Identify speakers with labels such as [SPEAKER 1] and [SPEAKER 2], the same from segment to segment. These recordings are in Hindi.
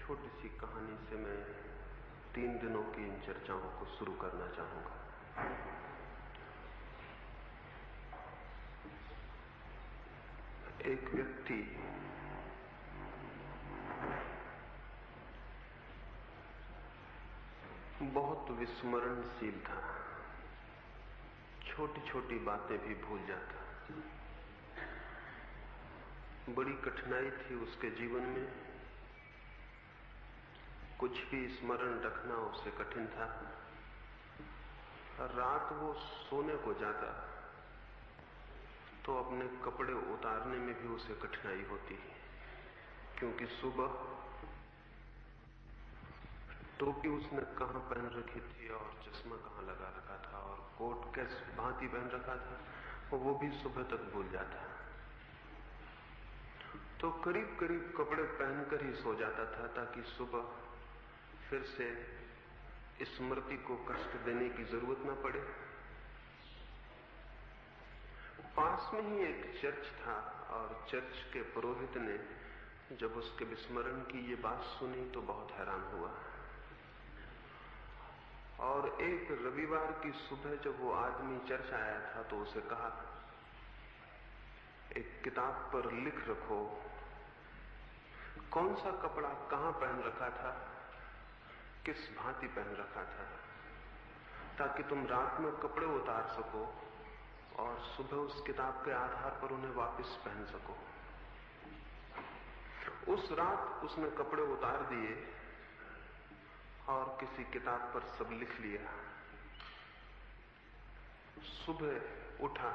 [SPEAKER 1] छोटी सी कहानी से मैं 3 दिनों की इन चर्चाओं को शुरू करना चाहूंगा। एक व्यक्ति बहुत विस्मरणशील था, छोटी छोटी बातें भी भूल जाता। बड़ी कठिनाई थी उसके जीवन में, कुछ भी स्मरण रखना उससे कठिन था। रात वो सोने को जाता तो अपने कपड़े उतारने में भी उसे कठिनाई होती, क्योंकि सुबह टोपी उसने कहां पहन रखी थी और चश्मा कहां लगा रखा था और कोट किस भांति पहन रखा था, वो भी सुबह तक भूल जाता। तो करीब करीब कपड़े पहनकर ही सो जाता था ताकि सुबह फिर से स्मृति को कष्ट देने की जरूरत न पड़े। पास में ही एक चर्च था और चर्च के पुरोहित ने जब उसके विस्मरण की ये बात सुनी तो बहुत हैरान हुआ। और एक रविवार की सुबह जब वो आदमी चर्च आया था तो उसे कहा, एक किताब पर लिख रखो कौन सा कपड़ा कहां पहन रखा था, किस भांति पहन रखा था, ताकि तुम रात में कपड़े उतार सको और सुबह उस किताब के आधार पर उन्हें वापस पहन सको। उस रात उसने कपड़े उतार दिए और किसी किताब पर सब लिख लिया। सुबह उठा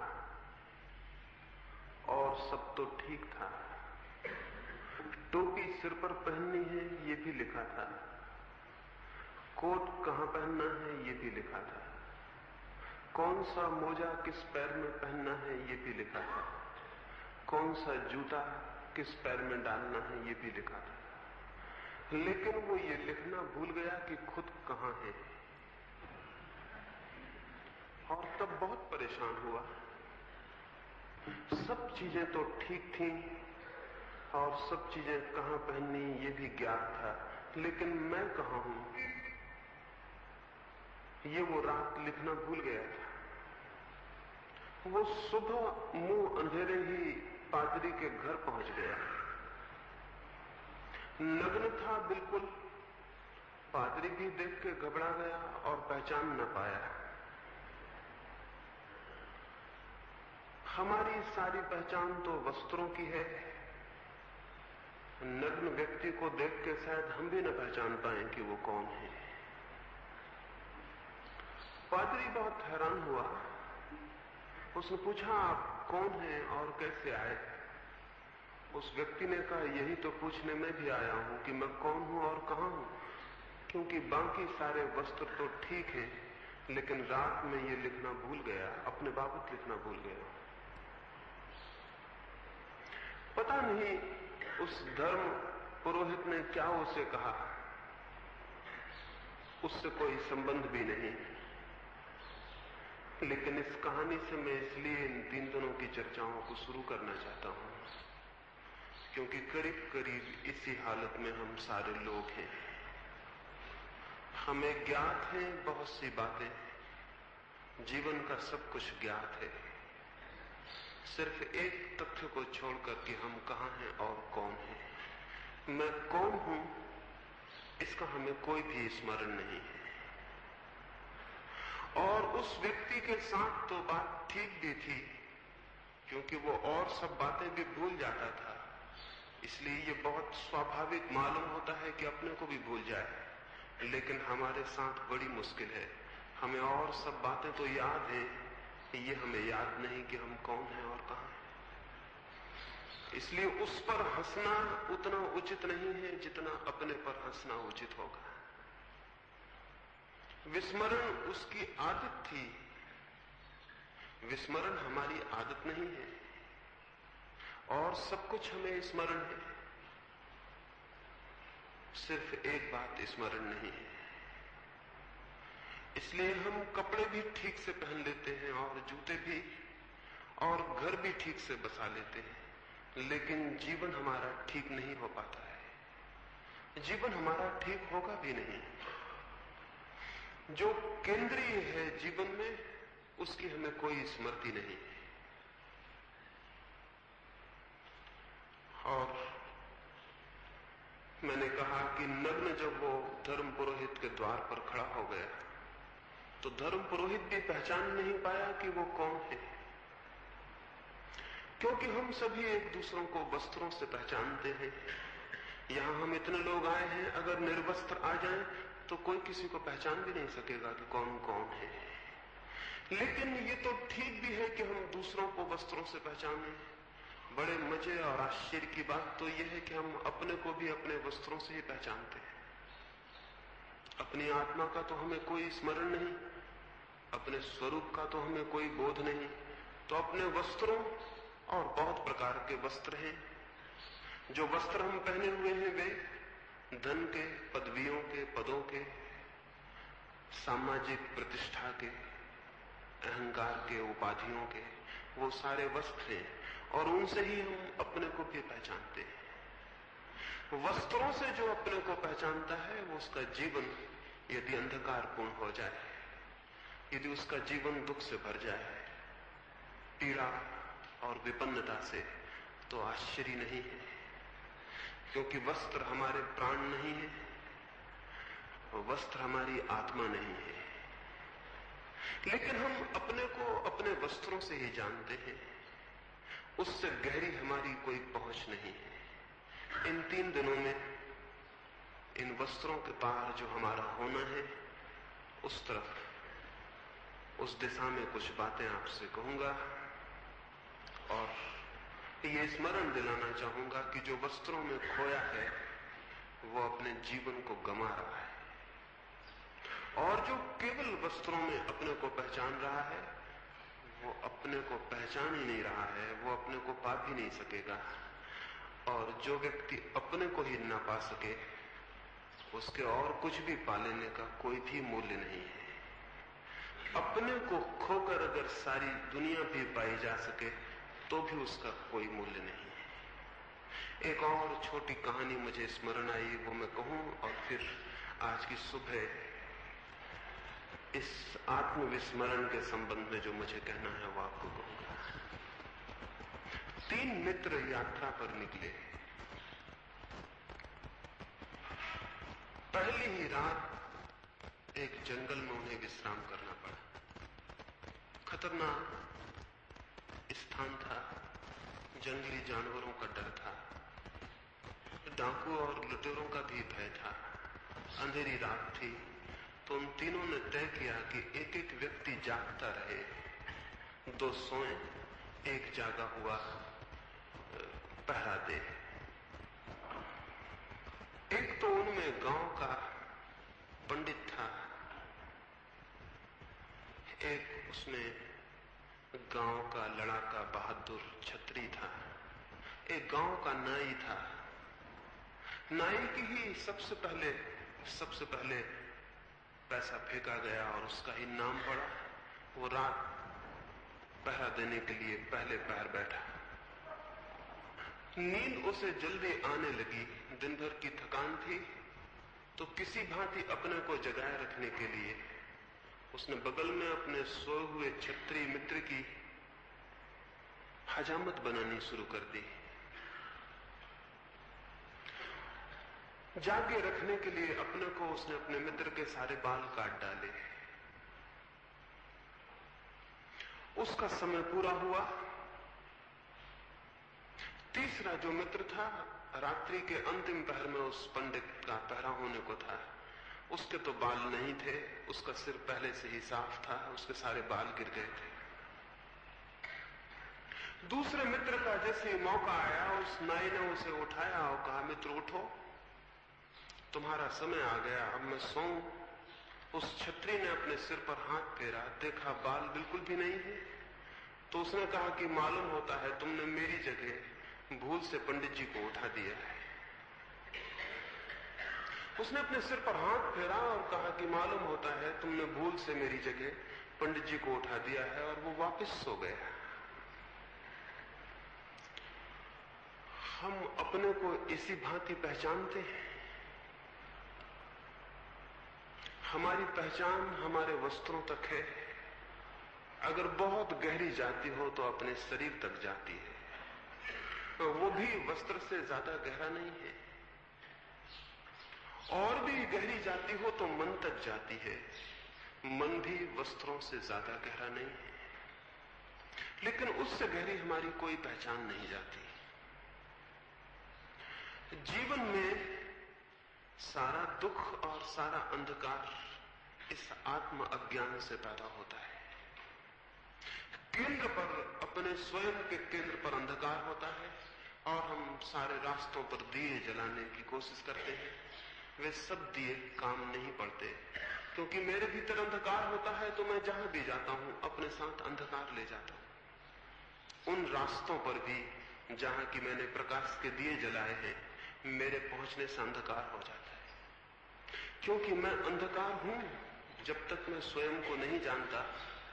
[SPEAKER 1] और सब तो ठीक था। टोपी सिर पर पहननी है ये भी लिखा था, कोट कहां पहनना है ये भी लिखा था, कौन सा मोजा किस पैर में पहनना है ये भी लिखा था, कौन सा जूता किस पैर में डालना है ये भी लिखा था। लेकिन वो ये लिखना भूल गया कि खुद कहां है, और तब बहुत परेशान हुआ। सब चीजें तो ठीक थी और सब चीजें कहां पहननी ये भी ज्ञात था, लेकिन मैं कहां हूं ये वो रात लिखना भूल गया था। वो सुबह मुंह अंधेरे ही पादरी के घर पहुंच गया। नग्न था बिल्कुल। पादरी भी देख के घबरा गया और पहचान न पाया। हमारी सारी पहचान तो वस्त्रों की है। नग्न व्यक्ति को देख के शायद हम भी न पहचान पाए कि वो कौन है। पादरी बहुत हैरान हुआ। उसने पूछा, आप कौन हैं और कैसे आए? उस व्यक्ति ने कहा, यही तो पूछने में भी आया हूं कि मैं कौन हूं और कहां हूं, क्योंकि बाकी सारे वस्त्र तो ठीक हैं, लेकिन रात में ये लिखना भूल गया, अपने बाबत लिखना भूल गया। पता नहीं उस धर्म पुरोहित ने क्या उसे कहा, उससे कोई संबंध भी नहीं। लेकिन इस कहानी से मैं इसलिए इन 3 दिनों की चर्चाओं को शुरू करना चाहता हूं, क्योंकि करीब करीब इसी हालत में हम सारे लोग हैं। हमें ज्ञात है बहुत सी बातें, जीवन का सब कुछ ज्ञात है, सिर्फ एक तथ्य को छोड़कर कि हम कहां हैं और कौन हैं। मैं कौन हूं इसका हमें कोई भी स्मरण नहीं है। और उस व्यक्ति के साथ तो बात ठीक भी थी, क्योंकि वो और सब बातें भी भूल जाता था, इसलिए ये बहुत स्वाभाविक मालूम होता है कि अपने को भी भूल जाए। लेकिन हमारे साथ बड़ी मुश्किल है, हमें और सब बातें तो याद हैं, ये हमें याद नहीं कि हम कौन हैं और कहां हैं। इसलिए उस पर हंसना उतना उचित नहीं है जितना अपने पर हंसना उचित होगा। विस्मरण उसकी आदत थी, विस्मरण हमारी आदत नहीं है, और सब कुछ हमें स्मरण है, सिर्फ एक बात स्मरण नहीं है। इसलिए हम कपड़े भी ठीक से पहन लेते हैं और जूते भी, और घर भी ठीक से बसा लेते हैं, लेकिन जीवन हमारा ठीक नहीं हो पाता है। जीवन हमारा ठीक होगा भी नहीं। जो केंद्रीय है जीवन में, उसकी हमें कोई स्मृति नहीं। और मैंने कहा कि नग्न जब वो धर्म पुरोहित के द्वार पर खड़ा हो गया, तो धर्म पुरोहित भी पहचान नहीं पाया कि वो कौन है, क्योंकि हम सभी एक दूसरों को वस्त्रों से पहचानते हैं। यहां हम इतने लोग आए हैं, अगर निर्वस्त्र आ जाएं तो कोई किसी को पहचान भी नहीं सकेगा कि कौन कौन है। लेकिन ये तो ठीक भी है कि हम दूसरों को वस्त्रों से पहचानें। बड़े मजे और आश्चर्य की बात तो यह है कि हम अपने को भी अपने वस्त्रों से ही पहचानते हैं। अपनी आत्मा का तो हमें कोई स्मरण नहीं, अपने स्वरूप का तो हमें कोई बोध नहीं, तो अपने वस्त्रों, और बहुत प्रकार के वस्त्र हैं। जो वस्त्र हम पहने हुए हैं वे धन के, पदवियों के, पदों के, सामाजिक प्रतिष्ठा के, अहंकार के, उपाधियों के, वो सारे वस्त्र हैं, और उनसे ही हम अपने को भी पहचानते हैं। वस्त्रों से जो अपने को पहचानता है, वो उसका जीवन यदि अंधकारपूर्ण हो जाए, यदि उसका जीवन दुख से भर जाए, पीड़ा और विपन्नता से, तो आश्चर्य नहीं है, क्योंकि वस्त्र हमारे प्राण नहीं है, वस्त्र हमारी आत्मा नहीं है। लेकिन हम अपने को अपने वस्त्रों से ही जानते हैं, उससे गहरी हमारी कोई पहुंच नहीं है। इन 3 दिनों में इन वस्त्रों के पार जो हमारा होना है, उस तरफ, उस दिशा में कुछ बातें आपसे कहूंगा, और ये स्मरण दिलाना चाहूंगा कि जो वस्त्रों में खोया है वो अपने जीवन को गंवा रहा है, और जो केवल वस्त्रों में अपने को पहचान रहा है वो अपने को पहचान ही नहीं रहा है, वो अपने को पा भी नहीं सकेगा। और जो व्यक्ति अपने को ही ना पा सके, उसके और कुछ भी पा लेने का कोई भी मूल्य नहीं है। अपने को खोकर अगर सारी दुनिया भी पाई जा सके तो भी उसका कोई मूल्य नहीं है। एक और छोटी कहानी मुझे स्मरण आई, वो मैं कहूं, और फिर आज की सुबह इस आत्मविस्मरण के संबंध में जो मुझे कहना है वो आपको कहूंगा। 3 मित्र यात्रा पर निकले। पहली ही रात एक जंगल में उन्हें विश्राम करना पड़ा। खतरनाक स्थान था, जंगली जानवरों का डर था, डाकू और लुटेरों का भी भय था, अंधेरी रात थी। तो उन तीनों ने तय किया कि एक एक व्यक्ति जागता रहे, 2 सोए, एक जागा हुआ पहरा दे। एक तो उनमें गांव का पंडित था, एक उसमें गांव का लड़ाका बहादुर छत्री था, एक गांव का नाई था। नाई की ही सबसे पहले पैसा फेंका गया और उसका ही नाम पड़ा। वो रात पहरा देने के लिए पहले पहर बैठा। नींद उसे जल्दी आने लगी, दिन भर की थकान थी, तो किसी भांति अपने को जगाए रखने के लिए उसने बगल में अपने सोए हुए छत्री मित्र की हजामत बनानी शुरू कर दी। जागे रखने के लिए अपने को उसने अपने मित्र के सारे बाल काट डाले। उसका समय पूरा हुआ। तीसरा जो मित्र था, रात्रि के अंतिम पहर में उस पंडित का पहरा होने को था। उसके तो बाल नहीं थे, उसका सिर पहले से ही साफ था, उसके सारे बाल गिर गए थे। दूसरे मित्र का जैसे ही मौका आया, उस नाई ने उसे उठाया और कहा, मित्र उठो, तुम्हारा समय आ गया, अब मैं सोऊं। उस छत्री ने अपने सिर पर हाथ फेरा, देखा बाल बिल्कुल भी नहीं है। तो उसने कहा कि मालूम होता है तुमने मेरी जगह भूल से पंडित जी को उठा दिया है। उसने अपने सिर पर हाथ फेरा और कहा कि मालूम होता है तुमने भूल से मेरी जगह पंडित जी को उठा दिया है, और वो वापस सो गया। हम अपने को इसी भांति पहचानते हैं। हमारी पहचान हमारे वस्त्रों तक है। अगर बहुत गहरी जाती हो तो अपने शरीर तक जाती है, तो वो भी वस्त्र से ज्यादा गहरा नहीं है। और भी गहरी जाती हो तो मन तक जाती है, मन भी वस्त्रों से ज्यादा गहरा नहीं है। लेकिन उससे गहरी हमारी कोई पहचान नहीं जाती। जीवन में सारा दुख और सारा अंधकार इस आत्म अज्ञान से पैदा होता है। केंद्र पर, अपने स्वयं के केंद्र पर अंधकार होता है और हम सारे रास्तों पर दिए जलाने की कोशिश करते हैं। वे सब दिए काम नहीं पड़ते, क्योंकि मेरे भीतर अंधकार होता है तो मैं जहां भी जाता हूं अपने साथ अंधकार ले जाता हूं। उन रास्तों पर भी जहां की मैंने प्रकाश के दिए जलाए हैं, मेरे पहुंचने से अंधकार हो जाता है। क्योंकि मैं अंधकार हूं। जब तक मैं स्वयं को नहीं जानता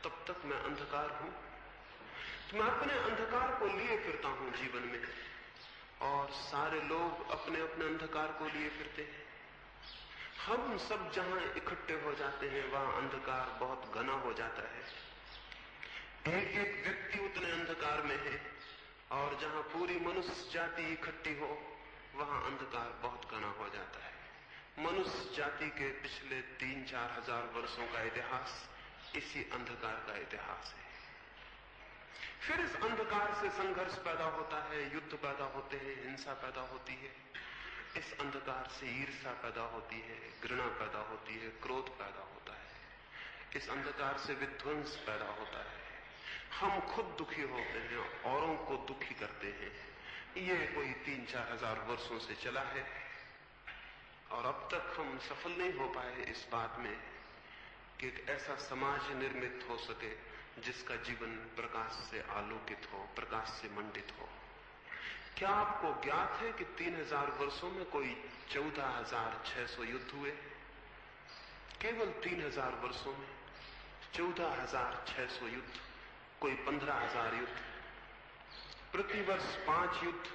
[SPEAKER 1] तब तक मैं अंधकार हूं। तो मैं अपने अंधकार को लिए फिरता हूं जीवन में, और सारे लोग अपने अपने अंधकार को लिए फिरते हैं। हम सब जहां इकट्ठे हो जाते हैं वहां अंधकार बहुत घना हो जाता है। एक एक व्यक्ति उतने अंधकार में है, और जहां पूरी मनुष्य जाति इकट्ठी हो वहां अंधकार बहुत घना हो जाता है। मनुष्य जाति के पिछले 3-4 हजार वर्षों का इतिहास इसी अंधकार का इतिहास है। फिर इस अंधकार से संघर्ष पैदा होता है, युद्ध पैदा होते हैं, हिंसा पैदा होती है। इस अंधकार से ईर्ष्या पैदा होती है, घृणा पैदा होती है, क्रोध पैदा होता है। इस अंधकार से विध्वंस पैदा होता है। हम खुद दुखी होते हैं, औरों को दुखी करते हैं। ये कोई 3-4 हजार वर्षों से चला है, और अब तक हम सफल नहीं हो पाए इस बात में कि एक ऐसा समाज निर्मित हो सके जिसका जीवन प्रकाश से आलोकित हो, प्रकाश से मंडित हो। क्या आपको ज्ञात है कि 3000 वर्षों में कोई 14,600 युद्ध हुए? केवल 3000 वर्षों में 14,600 युद्ध, कोई 15,000 युद्ध, प्रतिवर्ष 5 युद्ध।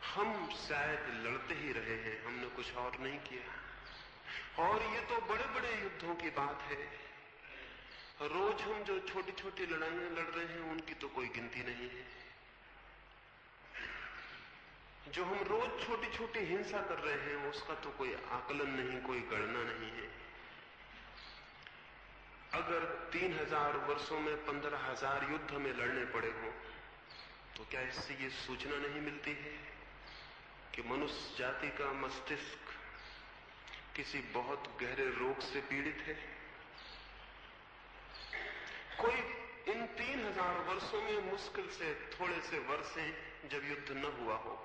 [SPEAKER 1] हम शायद लड़ते ही रहे हैं, हमने कुछ और नहीं किया। और ये तो बड़े बड़े युद्धों की बात है। रोज हम जो छोटी छोटी लड़ाइयां लड़ रहे हैं उनकी तो कोई गिनती नहीं है। जो हम रोज छोटी छोटी हिंसा कर रहे हैं उसका तो कोई आकलन नहीं, कोई गणना नहीं है। अगर 3000 वर्षों में 15,000 युद्ध हमें लड़ने पड़े हों तो क्या इससे ये सूचना नहीं मिलती है कि मनुष्य जाति का मस्तिष्क किसी बहुत गहरे रोग से पीड़ित है? कोई इन 3000 वर्षों में मुश्किल से थोड़े से वर्ष हैं जब युद्ध न हुआ हो,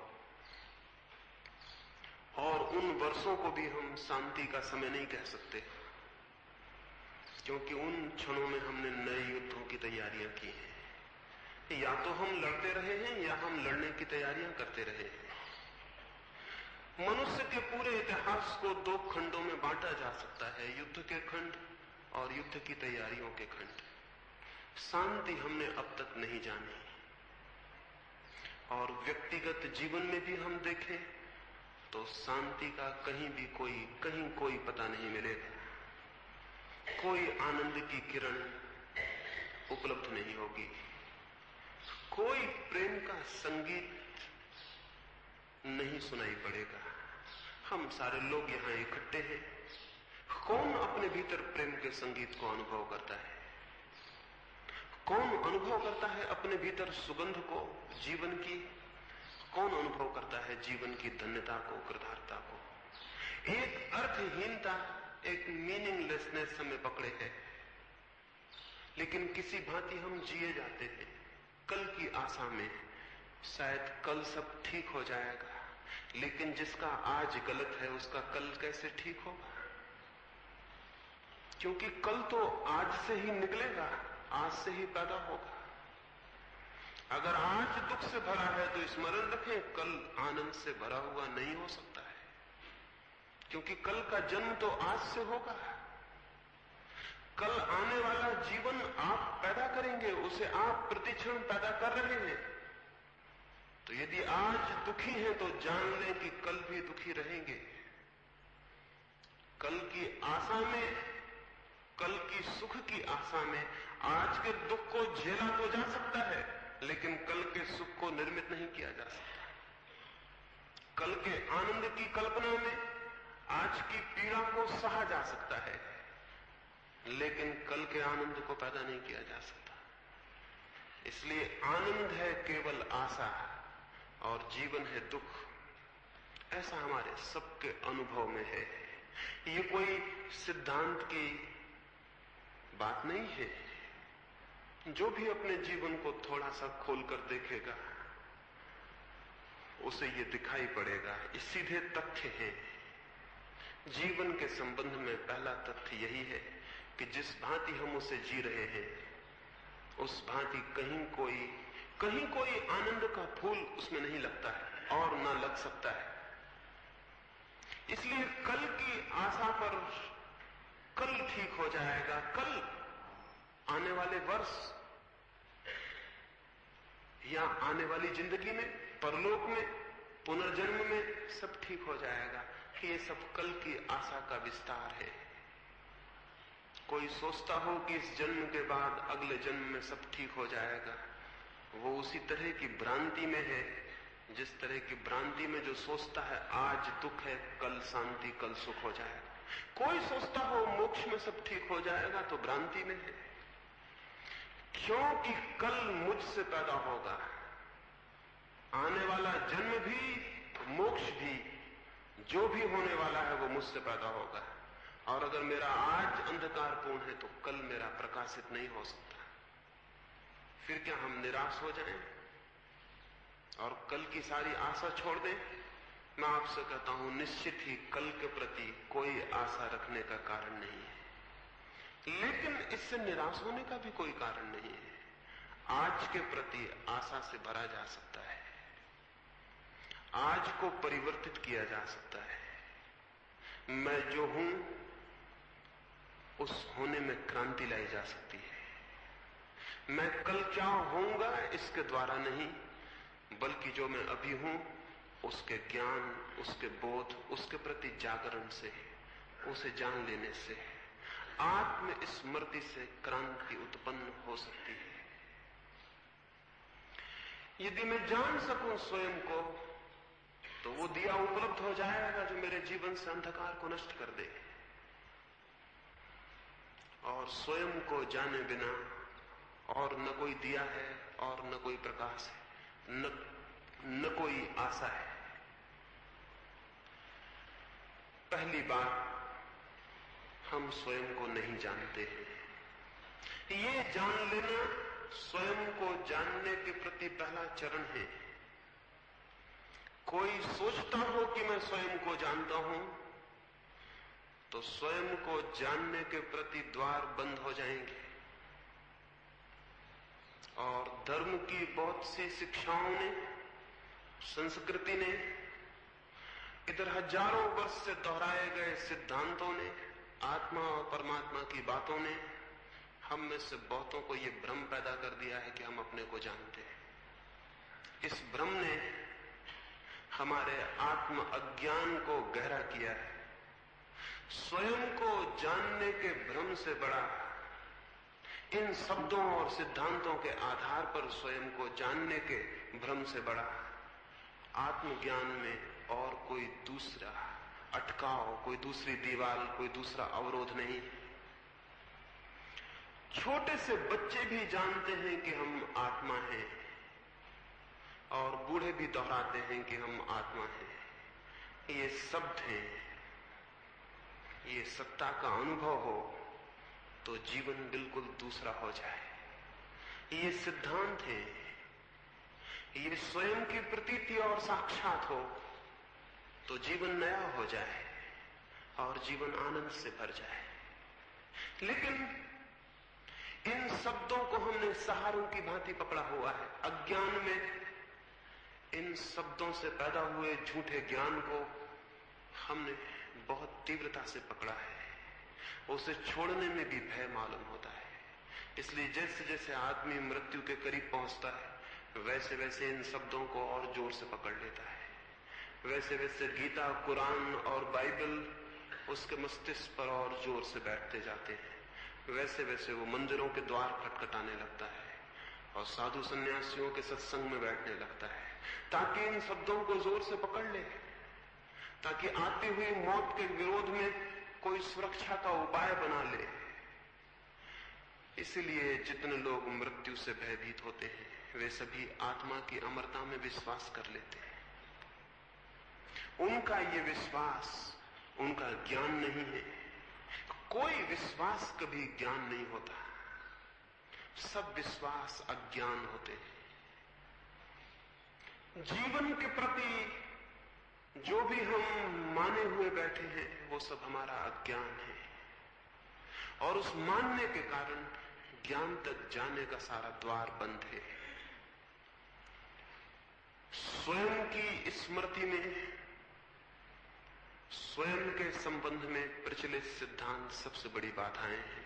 [SPEAKER 1] और उन वर्षों को भी हम शांति का समय नहीं कह सकते, क्योंकि उन क्षणों में हमने नए युद्धों की तैयारियां की हैं। या तो हम लड़ते रहे हैं या हम लड़ने की तैयारियां करते रहे हैं। मनुष्य के पूरे इतिहास को 2 खंडों में बांटा जा सकता है, युद्ध के खंड और युद्ध की तैयारियों के खंड। शांति हमने अब तक नहीं जानी, और व्यक्तिगत जीवन में भी हम देखें तो शांति का कहीं कोई पता नहीं मिलेगा। कोई आनंद की किरण उपलब्ध नहीं होगी, कोई प्रेम का संगीत नहीं सुनाई पड़ेगा। हम सारे लोग यहां इकट्ठे हैं। कौन अपने भीतर प्रेम के संगीत को अनुभव करता है? कौन अनुभव करता है अपने भीतर सुगंध को, जीवन की? कौन अनुभव करता है जीवन की धन्यता को, कृतार्थता को? एक अर्थहीनता, एक मीनिंगलेसनेस हमें पकड़े है, लेकिन किसी भांति हम जिए जाते हैं कल की आशा में। शायद कल सब ठीक हो जाएगा, लेकिन जिसका आज गलत है उसका कल कैसे ठीक होगा? क्योंकि कल तो आज से ही निकलेगा, आज से ही पैदा होगा। अगर आज दुख से भरा है तो स्मरण रखें, कल आनंद से भरा हुआ नहीं हो सकता है, क्योंकि कल का जन्म तो आज से होगा। कल आने वाला जीवन आप पैदा करेंगे, उसे आप प्रतिक्षण पैदा कर रहे हैं। तो यदि आज दुखी हैं तो जान लें कि कल भी दुखी रहेंगे। कल की आशा में, कल की सुख की आशा में आज के दुख को झेला तो जा सकता है, लेकिन कल के सुख को निर्मित नहीं किया जा सकता। कल के आनंद की कल्पना में आज की पीड़ा को सहा जा सकता है, लेकिन कल के आनंद को पैदा नहीं किया जा सकता। इसलिए आनंद है केवल आशा और जीवन है दुख। ऐसा हमारे सबके अनुभव में है। ये कोई सिद्धांत की बात नहीं है। जो भी अपने जीवन को थोड़ा सा खोलकर देखेगा उसे ये दिखाई पड़ेगा। ये सीधे तथ्य हैं। जीवन के संबंध में पहला तथ्य यही है कि जिस भांति हम उसे जी रहे हैं उस भांति कहीं कोई आनंद का फूल उसमें नहीं लगता है और ना लग सकता है। इसलिए कल की आशा पर कल ठीक हो जाएगा, कल आने वाले वर्ष या आने वाली जिंदगी में, परलोक में, पुनर्जन्म में सब ठीक हो जाएगा। कि ये सब कल की आशा का विस्तार है। कोई सोचता हो कि इस जन्म के बाद अगले जन्म में सब ठीक हो जाएगा, वो उसी तरह की भ्रांति में है जिस तरह की भ्रांति में जो सोचता है आज दुख है, कल शांति, कल सुख हो जाएगा। कोई सोचता हो मोक्ष में सब ठीक हो जाएगा तो भ्रांति में है, क्योंकि कल मुझसे पैदा होगा। आने वाला जन्म भी, मोक्ष भी, जो भी होने वाला है वो मुझसे पैदा होगा। और अगर मेरा आज अंधकारपूर्ण है तो कल मेरा प्रकाशित नहीं हो सकता। फिर क्या हम निराश हो जाएं और कल की सारी आशा छोड़ दें? मैं आपसे कहता हूं, निश्चित ही कल के प्रति कोई आशा रखने का कारण नहीं है, लेकिन इससे निराश होने का भी कोई कारण नहीं है। आज के प्रति आशा से भरा जा सकता है, आज को परिवर्तित किया जा सकता है। मैं जो हूं उस होने में क्रांति लाई जा सकती है। मैं कल क्या होऊंगा इसके द्वारा नहीं, बल्कि जो मैं अभी हूं उसके ज्ञान, उसके बोध, उसके प्रति जागरण से, उसे जान लेने से, आत्म स्मृति से क्रांति उत्पन्न हो सकती है। यदि मैं जान सकूं स्वयं को तो वो दिया उपलब्ध हो जाएगा जो मेरे जीवन से अंधकार को नष्ट कर दे। और स्वयं को जाने बिना और न कोई दिया है और न कोई प्रकाश है, न कोई आशा है। पहली बात, हम स्वयं को नहीं जानते हैं। ये जान लेना स्वयं को जानने के प्रति पहला चरण है। कोई सोचता हो कि मैं स्वयं को जानता हूं तो स्वयं को जानने के प्रति द्वार बंद हो जाएंगे। और धर्म की बहुत सी शिक्षाओं ने, संस्कृति ने, इधर हजारों वर्ष से दोहराए गए सिद्धांतों ने, आत्मा और परमात्मा की बातों ने हम में से बहुतों को यह भ्रम पैदा कर दिया है कि हम अपने को जानते हैं। इस भ्रम ने हमारे आत्म अज्ञान को गहरा किया है। स्वयं को जानने के भ्रम से बड़ा, इन शब्दों और सिद्धांतों के आधार पर स्वयं को जानने के भ्रम से बड़ा आत्मज्ञान में और कोई दूसरा अटकाव, कोई दूसरी दीवार, कोई दूसरा अवरोध नहीं। छोटे से बच्चे भी जानते हैं कि हम आत्मा हैं और बूढ़े भी दोहराते हैं कि हम आत्मा हैं। ये शब्द हैं, ये सत्ता का अनुभव हो तो जीवन बिल्कुल दूसरा हो जाए। ये सिद्धांत है, ये स्वयं की प्रतीति और साक्षात हो तो जीवन नया हो जाए और जीवन आनंद से भर जाए। लेकिन इन शब्दों को हमने सहारों की भांति पकड़ा हुआ है। अज्ञान में इन शब्दों से पैदा हुए झूठे ज्ञान को हमने बहुत तीव्रता से पकड़ा है। उसे छोड़ने में भी भय मालूम होता है। इसलिए जैसे जैसे आदमी मृत्यु के करीब पहुंचता है वैसे वैसे इन शब्दों को और जोर से पकड़ लेता है। वैसे वैसे गीता, कुरान और बाइबल उसके मस्तिष्क पर और जोर से बैठते जाते हैं। वैसे वैसे वो मंदिरों के द्वार खटखटाने लगता है और साधु सन्यासियों के सत्संग में बैठने लगता है, ताकि इन शब्दों को जोर से पकड़ ले, ताकि आती हुई मौत के विरोध में कोई सुरक्षा का उपाय बना ले। इसलिए जितने लोग मृत्यु से भयभीत होते हैं वे सभी आत्मा की अमरता में विश्वास कर लेते हैं। उनका ये विश्वास उनका ज्ञान नहीं है। कोई विश्वास कभी ज्ञान नहीं होता, सब विश्वास अज्ञान होते हैं। जीवन के प्रति जो भी हम माने हुए बैठे हैं वो सब हमारा अज्ञान है, और उस मानने के कारण ज्ञान तक जाने का सारा द्वार बंद है। स्वयं की स्मृति में, स्वयं के संबंध में प्रचलित सिद्धांत सबसे बड़ी बाधाएं हैं।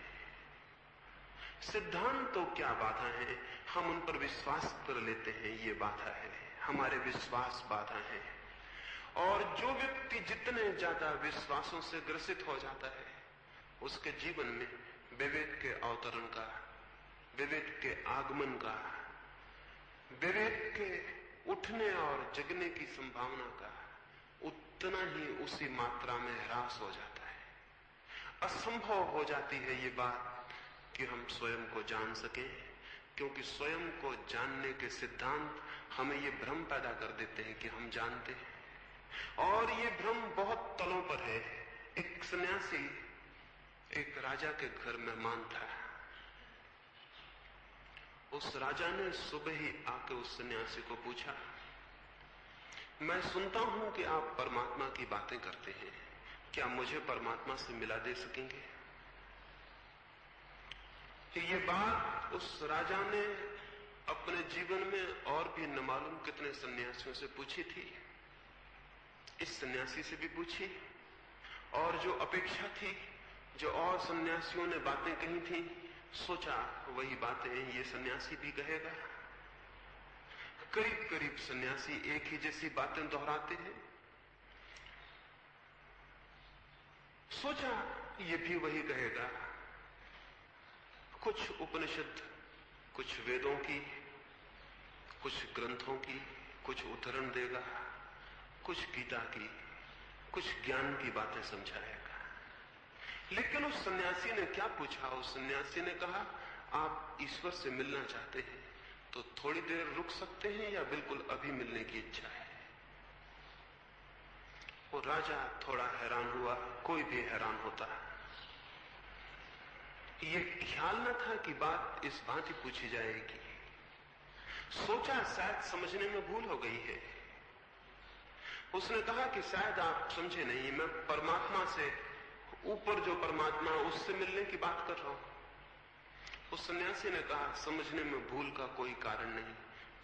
[SPEAKER 1] सिद्धांत तो क्या बाधा है, हम उन पर विश्वास कर लेते हैं, ये बाधा है। हमारे विश्वास बाधा है। और जो व्यक्ति जितने ज्यादा विश्वासों से ग्रसित हो जाता है उसके जीवन में विवेक के अवतरण का, विवेक के आगमन का, विवेक के उठने और जगने की संभावना का उतना ही उसी मात्रा में ह्रास हो जाता है। असंभव हो जाती है ये बात कि हम स्वयं को जान सकें, क्योंकि स्वयं को जानने के सिद्धांत हमें ये भ्रम पैदा कर देते हैं कि हम जानते हैं, और ये भ्रम बहुत तलों पर है। एक सन्यासी एक राजा के घर मेहमान था। उस राजा ने सुबह ही आके उस सन्यासी को पूछा, मैं सुनता हूं कि आप परमात्मा की बातें करते हैं, क्या मुझे परमात्मा से मिला दे सकेंगे? ये बात उस राजा ने अपने जीवन में और भी न मालूम कितने सन्यासियों से पूछी थी। इस सन्यासी से भी पूछी, और जो अपेक्षा थी, जो और सन्यासियों ने बातें कही थी, सोचा वही बातें ये सन्यासी भी कहेगा। करीब करीब सन्यासी एक ही जैसी बातें दोहराते हैं। सोचा ये भी वही कहेगा, कुछ उपनिषद, कुछ वेदों की, कुछ ग्रंथों की कुछ उदाहरण देगा, कुछ गीता की, कुछ ज्ञान की बातें समझाएगा। लेकिन उस सन्यासी ने क्या पूछा? उस सन्यासी ने कहा, आप ईश्वर से मिलना चाहते हैं तो थोड़ी देर रुक सकते हैं या बिल्कुल अभी मिलने की इच्छा है? वो राजा थोड़ा हैरान हुआ, कोई भी हैरान होता। ये ख्याल न था कि बात इस भांति पूछी जाएगी। सोचा शायद समझने में भूल हो गई है। उसने कहा कि शायद आप समझे नहीं, मैं परमात्मा से, ऊपर जो परमात्मा उससे मिलने की बात कर रहा हूं। उस सन्यासी ने कहा, समझने में भूल का कोई कारण नहीं,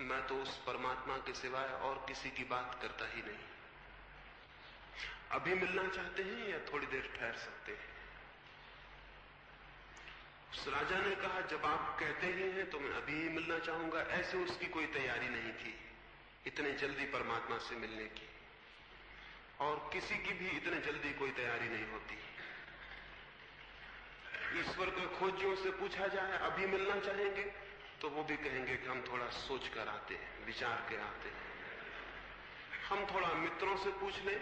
[SPEAKER 1] मैं तो उस परमात्मा के सिवाय और किसी की बात करता ही नहीं। अभी मिलना चाहते हैं या थोड़ी देर ठहर सकते हैं? उस राजा ने कहा, जब आप कहते ही हैं तो मैं अभी ही मिलना चाहूंगा। ऐसे उसकी कोई तैयारी नहीं थी इतने जल्दी परमात्मा से मिलने की, और किसी की भी इतने जल्दी कोई तैयारी नहीं होती। ईश्वर के खोजियों से पूछा जाए अभी मिलना चाहेंगे तो वो भी कहेंगे कि हम थोड़ा सोच कर आते हैं, विचार के आते हैं। हम थोड़ा मित्रों से पूछ ले,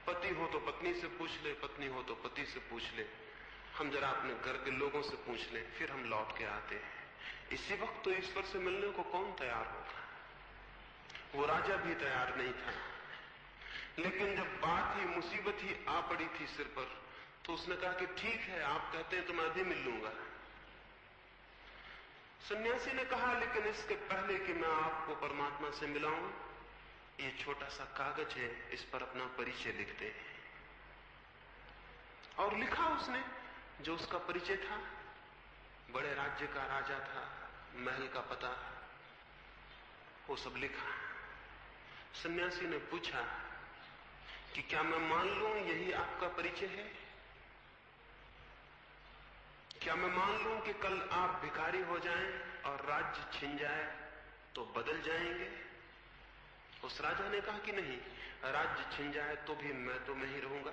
[SPEAKER 1] पति हो तो पत्नी से पूछ ले, पत्नी हो तो पति से पूछ ले, हम जरा अपने घर के लोगों से पूछ लें, फिर हम लौट के आते हैं। इसी वक्त तो ईश्वर से मिलने को कौन तैयार होगा? वो राजा भी तैयार नहीं था। लेकिन जब बात ही, मुसीबत ही आ पड़ी थी सिर पर, तो उसने कहा कि ठीक है, आप कहते हैं तो मैं अभी मिल लूंगा। सन्यासी ने कहा, लेकिन इसके पहले कि मैं आपको परमात्मा से मिलाऊं, ये छोटा सा कागज है, इस पर अपना परिचय लिखते हैं। और लिखा उसने जो उसका परिचय था। बड़े राज्य का राजा था, महल का पता, वो सब लिखा। सन्यासी ने पूछा कि क्या मैं मान लूं यही आपका परिचय है? क्या मैं मान लूं कि कल आप भिखारी हो जाएं और राज्य छिन जाए तो बदल जाएंगे? उस राजा ने कहा कि नहीं, राज्य छिन जाए तो भी मैं तो मैं ही रहूंगा।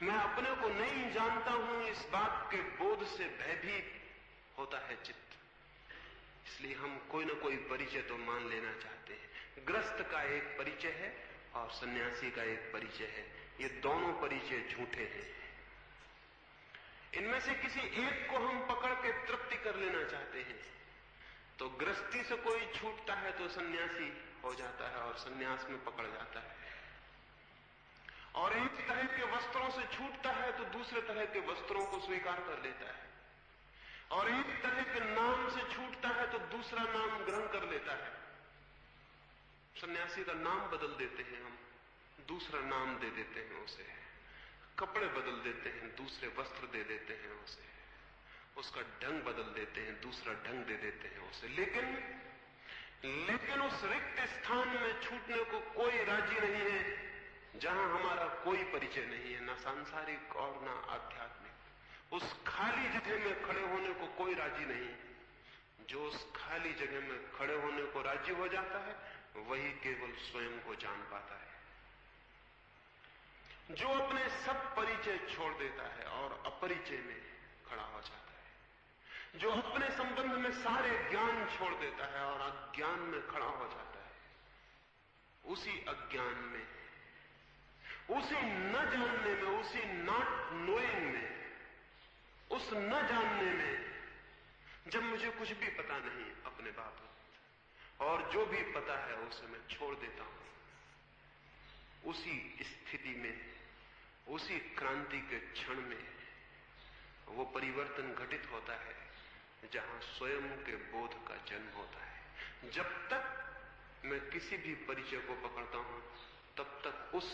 [SPEAKER 1] मैं अपने को नहीं जानता हूं, इस बात के बोध से भयभीत होता है चित्त। इसलिए हम कोई ना कोई परिचय तो मान लेना चाहते हैं। ग्रस्त का एक परिचय है और सन्यासी का एक परिचय है। ये दोनों परिचय झूठे हैं। इनमें से किसी एक को हम पकड़ के तृप्ति कर लेना चाहते हैं। तो गृहस्थी से कोई छूटता है तो सन्यासी हो जाता है और सन्यास में पकड़ जाता है। और एक तरह के वस्त्रों से छूटता है तो दूसरे तरह के वस्त्रों को स्वीकार कर लेता है। और एक तरह के नाम से छूटता है तो दूसरा नाम ग्रहण कर लेता है। सन्यासी का नाम बदल देते हैं हम, दूसरा नाम दे देते हैं उसे। कपड़े बदल देते हैं, दूसरे वस्त्र दे देते हैं उसे। उसका ढंग बदल देते हैं, दूसरा ढंग दे देते हैं उसे। लेकिन उस रिक्त स्थान में छूटने को कोई राजी नहीं है जहां हमारा कोई परिचय नहीं है, ना सांसारिक और ना आध्यात्मिक। उस खाली जगह में खड़े होने को कोई राजी नहीं। जो उस खाली जगह में खड़े होने को राजी हो जाता है वही केवल स्वयं को जान पाता है। जो अपने सब परिचय छोड़ देता है और अपरिचय में खड़ा हो जाता है, जो अपने संबंध में सारे ज्ञान छोड़ देता है और अज्ञान में खड़ा हो जाता है, उसी अज्ञान में, उसी न जानने में, उसी नॉट नोइंग में, उस न जानने में, जब मुझे कुछ भी पता नहीं अपने बाबत और जो भी पता है उसे मैं छोड़ देता हूं, उसी स्थिति में, उसी क्रांति के क्षण में वो परिवर्तन घटित होता है जहां स्वयं के बोध का जन्म होता है। जब तक मैं किसी भी परिचय को पकड़ता हूं तब तक उस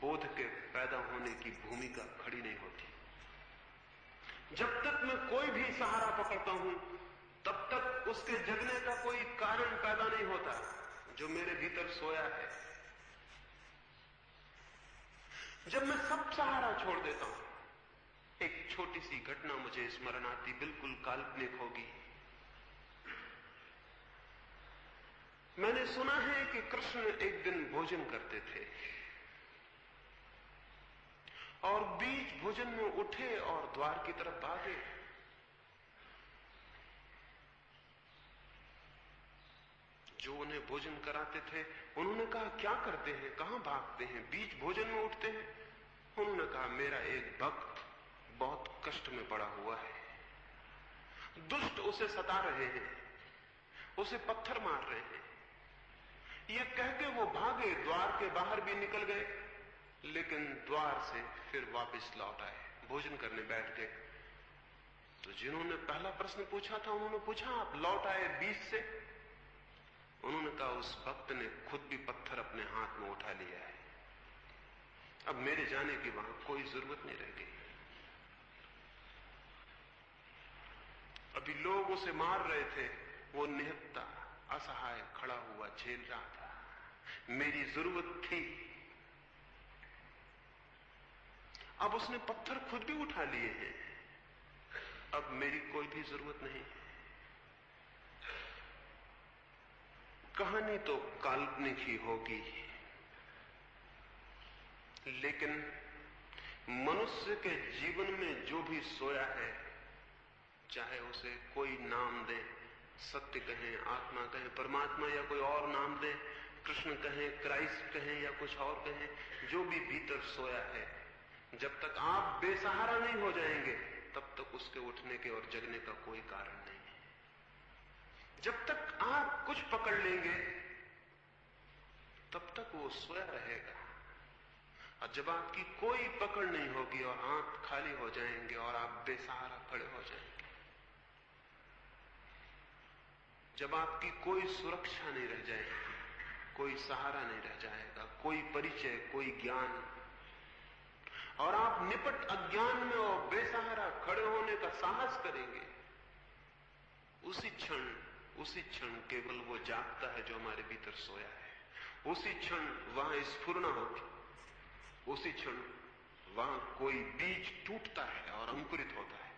[SPEAKER 1] बोध के पैदा होने की भूमिका खड़ी नहीं होती। जब तक मैं कोई भी सहारा पकड़ता हूं तब तक उसके जगने का कोई कारण पैदा नहीं होता जो मेरे भीतर सोया है। जब मैं सब सहारा छोड़ देता हूं, एक छोटी सी घटना मुझे स्मरण आती, बिल्कुल काल्पनिक होगी। मैंने सुना है कि कृष्ण एक दिन भोजन करते थे और बीच भोजन में उठे और द्वार की तरफ भागे। जो उन्हें भोजन कराते थे उन्होंने कहा, क्या करते हैं, कहां भागते हैं, बीच भोजन में उठते हैं? उन्होंने कहा, मेरा एक भक्त बहुत कष्ट में पड़ा हुआ है, दुष्ट उसे सता रहे हैं, उसे पत्थर मार रहे हैं। ये कह के वो भागे, द्वार के बाहर भी निकल गए, लेकिन द्वार से फिर वापस लौट आए, भोजन करने बैठ गए। तो जिन्होंने पहला प्रश्न पूछा था उन्होंने पूछा, आप लौट आए बीच से? उन्होंने कहा, उस भक्त ने खुद भी पत्थर अपने हाथ में उठा लिया है, अब मेरे जाने की वहां कोई जरूरत नहीं रह गई। अभी लोग उसे मार रहे थे, वो निहत्था असहाय खड़ा हुआ झेल रहा था। मेरी जरूरत थी, अब उसने पत्थर खुद भी उठा लिए हैं, अब मेरी कोई भी जरूरत नहीं। कहानी तो काल्पनिक ही होगी, लेकिन मनुष्य के जीवन में जो भी सोया है, चाहे उसे कोई नाम दे, सत्य कहें, आत्मा कहें, परमात्मा या कोई और नाम दे, कृष्ण कहें, क्राइस्ट कहें या कुछ और कहें, जो भी भीतर सोया है, जब तक आप बेसहारा नहीं हो जाएंगे तब तक उसके उठने के और जगने का कोई कारण नहीं है। जब तक आप कुछ पकड़ लेंगे तब तक वो सोया रहेगा, और जब आपकी कोई पकड़ नहीं होगी और हाथ खाली हो जाएंगे और आप बेसहारा खड़े हो जाएंगे, जब आपकी कोई सुरक्षा नहीं रह जाएगी, कोई सहारा नहीं रह जाएगा, कोई परिचय, कोई ज्ञान, और आप निपट अज्ञान में और बेसहारा खड़े होने का साहस करेंगे, उसी क्षण केवल वो जागता है जो हमारे भीतर सोया है। उसी क्षण वहां स्फुरना होगी, उसी क्षण वहां कोई बीज टूटता है और अंकुरित होता है,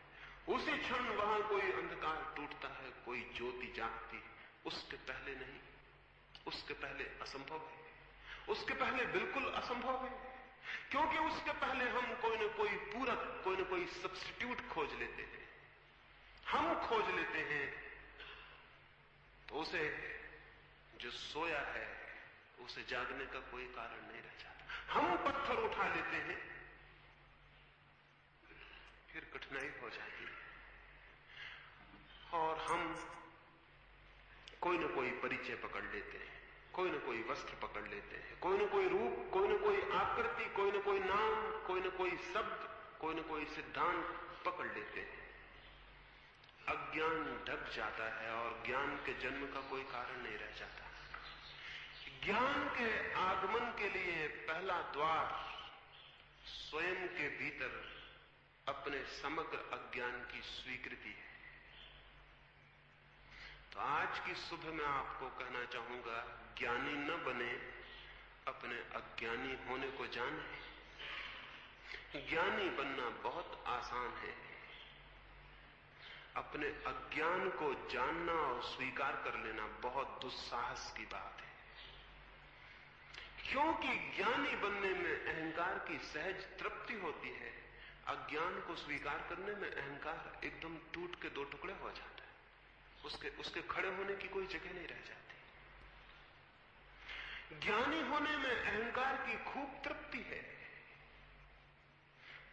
[SPEAKER 1] उसी क्षण वहां कोई अंधकार टूटता है, कोई ज्योति जागती। उसके पहले नहीं, उसके पहले असंभव है, उसके पहले बिल्कुल असंभव है। क्योंकि उसके पहले हम कोई न कोई पूरक, कोई न कोई सब्स्टिट्यूट खोज लेते हैं। हम खोज लेते हैं तो उसे, जो सोया है, उसे जागने का कोई कारण नहीं रह जाता। हम पत्थर उठा लेते हैं, फिर कठिनाई हो जाती है, और हम कोई न कोई परिचय पकड़ लेते हैं, कोई न कोई वस्त्र पकड़ लेते हैं, कोई न कोई रूप, कोई न कोई आकृति, कोई न कोई नाम, कोई न कोई शब्द, कोई न कोई सिद्धांत पकड़ लेते हैं। अज्ञान ढक जाता है और ज्ञान के जन्म का कोई कारण नहीं रह जाता। ज्ञान के आगमन के लिए पहला द्वार स्वयं के भीतर अपने समग्र अज्ञान की स्वीकृति है। तो आज की सुबह मैं आपको कहना चाहूंगा, ज्ञानी न बने, अपने अज्ञानी होने को जाने। ज्ञानी बनना बहुत आसान है, अपने अज्ञान को जानना और स्वीकार कर लेना बहुत दुस्साहस की बात है। क्योंकि ज्ञानी बनने में अहंकार की सहज तृप्ति होती है, अज्ञान को स्वीकार करने में अहंकार एकदम टूट के दो टुकड़े हो जाता है, उसके खड़े होने की कोई जगह नहीं रह जाती। ज्ञानी होने में अहंकार की खूब तृप्ति है।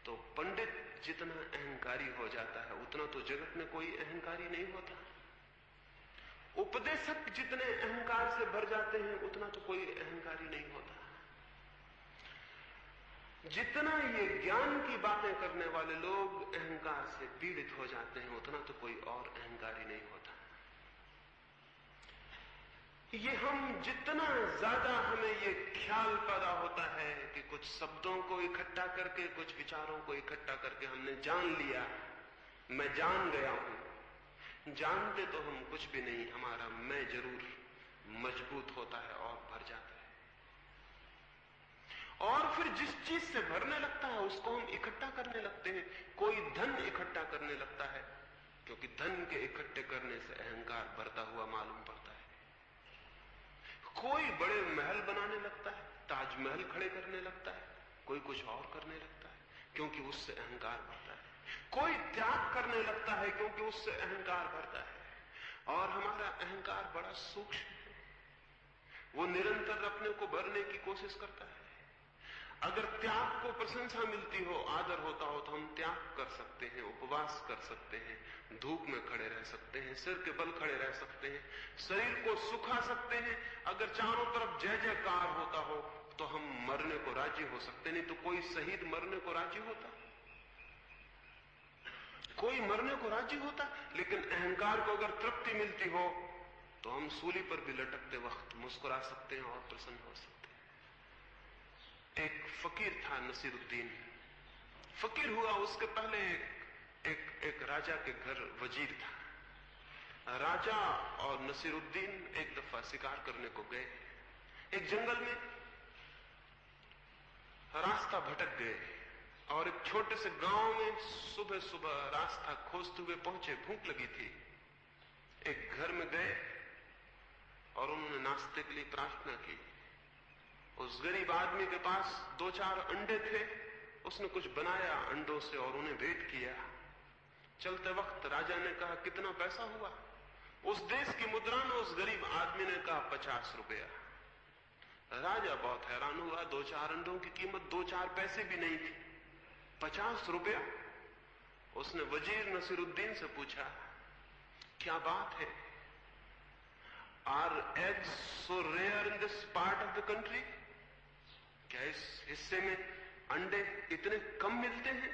[SPEAKER 1] तो पंडित जितना अहंकारी हो जाता है, उतना तो जगत में कोई अहंकारी नहीं होता। उपदेशक जितने अहंकार से भर जाते हैं, उतना तो कोई अहंकारी नहीं होता। जितना ये ज्ञान की बातें करने वाले लोग अहंकार से पीड़ित हो जाते हैं, उतना तो कोई और अहंकारी नहीं होता। ये हम जितना ज्यादा, हमें ये ख्याल पैदा होता है कि कुछ शब्दों को इकट्ठा करके, कुछ विचारों को इकट्ठा करके हमने जान लिया, मैं जान गया हूं। जानते तो हम कुछ भी नहीं, हमारा मैं जरूर मजबूत होता है और भर जाता है। और फिर जिस चीज से भरने लगता है उसको हम इकट्ठा करने लगते हैं। कोई धन इकट्ठा करने लगता है, क्योंकि धन के इकट्ठे करने से अहंकार बढ़ता हुआ मालूम पड़ता है। कोई बड़े महल बनाने लगता है, ताजमहल खड़े करने लगता है, कोई कुछ और करने लगता है, क्योंकि उससे अहंकार बढ़ता है। कोई त्याग करने लगता है, क्योंकि उससे अहंकार बढ़ता है। और हमारा अहंकार बड़ा सूक्ष्म है, वो निरंतर अपने को भरने की कोशिश करता है। अगर त्याग को प्रशंसा मिलती हो, आदर होता हो, तो हम त्याग कर सकते हैं, उपवास कर सकते हैं, धूप में खड़े रह सकते हैं, सिर के बल खड़े रह सकते हैं, शरीर को सुखा सकते हैं। अगर चारों तरफ जय जयकार होता हो तो हम मरने को राजी हो सकते। नहीं तो कोई शहीद मरने को राजी होता? कोई मरने को राजी होता? लेकिन अहंकार को अगर तृप्ति मिलती हो तो हम सूली पर भी लटकते वक्त मुस्कुरा सकते हैं और प्रसन्न हो सकते हैं। एक फकीर था, नसीरुद्दीन। फकीर हुआ, उसके पहले एक राजा के घर वजीर था। राजा और नसीरुद्दीन एक दफा शिकार करने को गए। एक जंगल में रास्ता भटक गए और एक छोटे से गांव में सुबह सुबह रास्ता खोजते हुए पहुंचे। भूख लगी थी। एक घर में गए और उन्होंने नाश्ते के लिए प्रार्थना की। उस गरीब आदमी के पास 2-4 अंडे थे, उसने कुछ बनाया अंडों से और उन्हें भेंट किया। चलते वक्त राजा ने कहा, कितना पैसा हुआ? उस देश की मुद्रा में उस गरीब आदमी ने कहा, 50 रुपया। राजा बहुत हैरान हुआ, 2-4 अंडों की कीमत 2-4 पैसे भी नहीं थी, 50 रुपया। उसने वजीर नसीरुद्दीन से पूछा, क्या बात है? Are eggs so rare in this part of the country? क्या इस हिस्से में अंडे इतने कम मिलते हैं?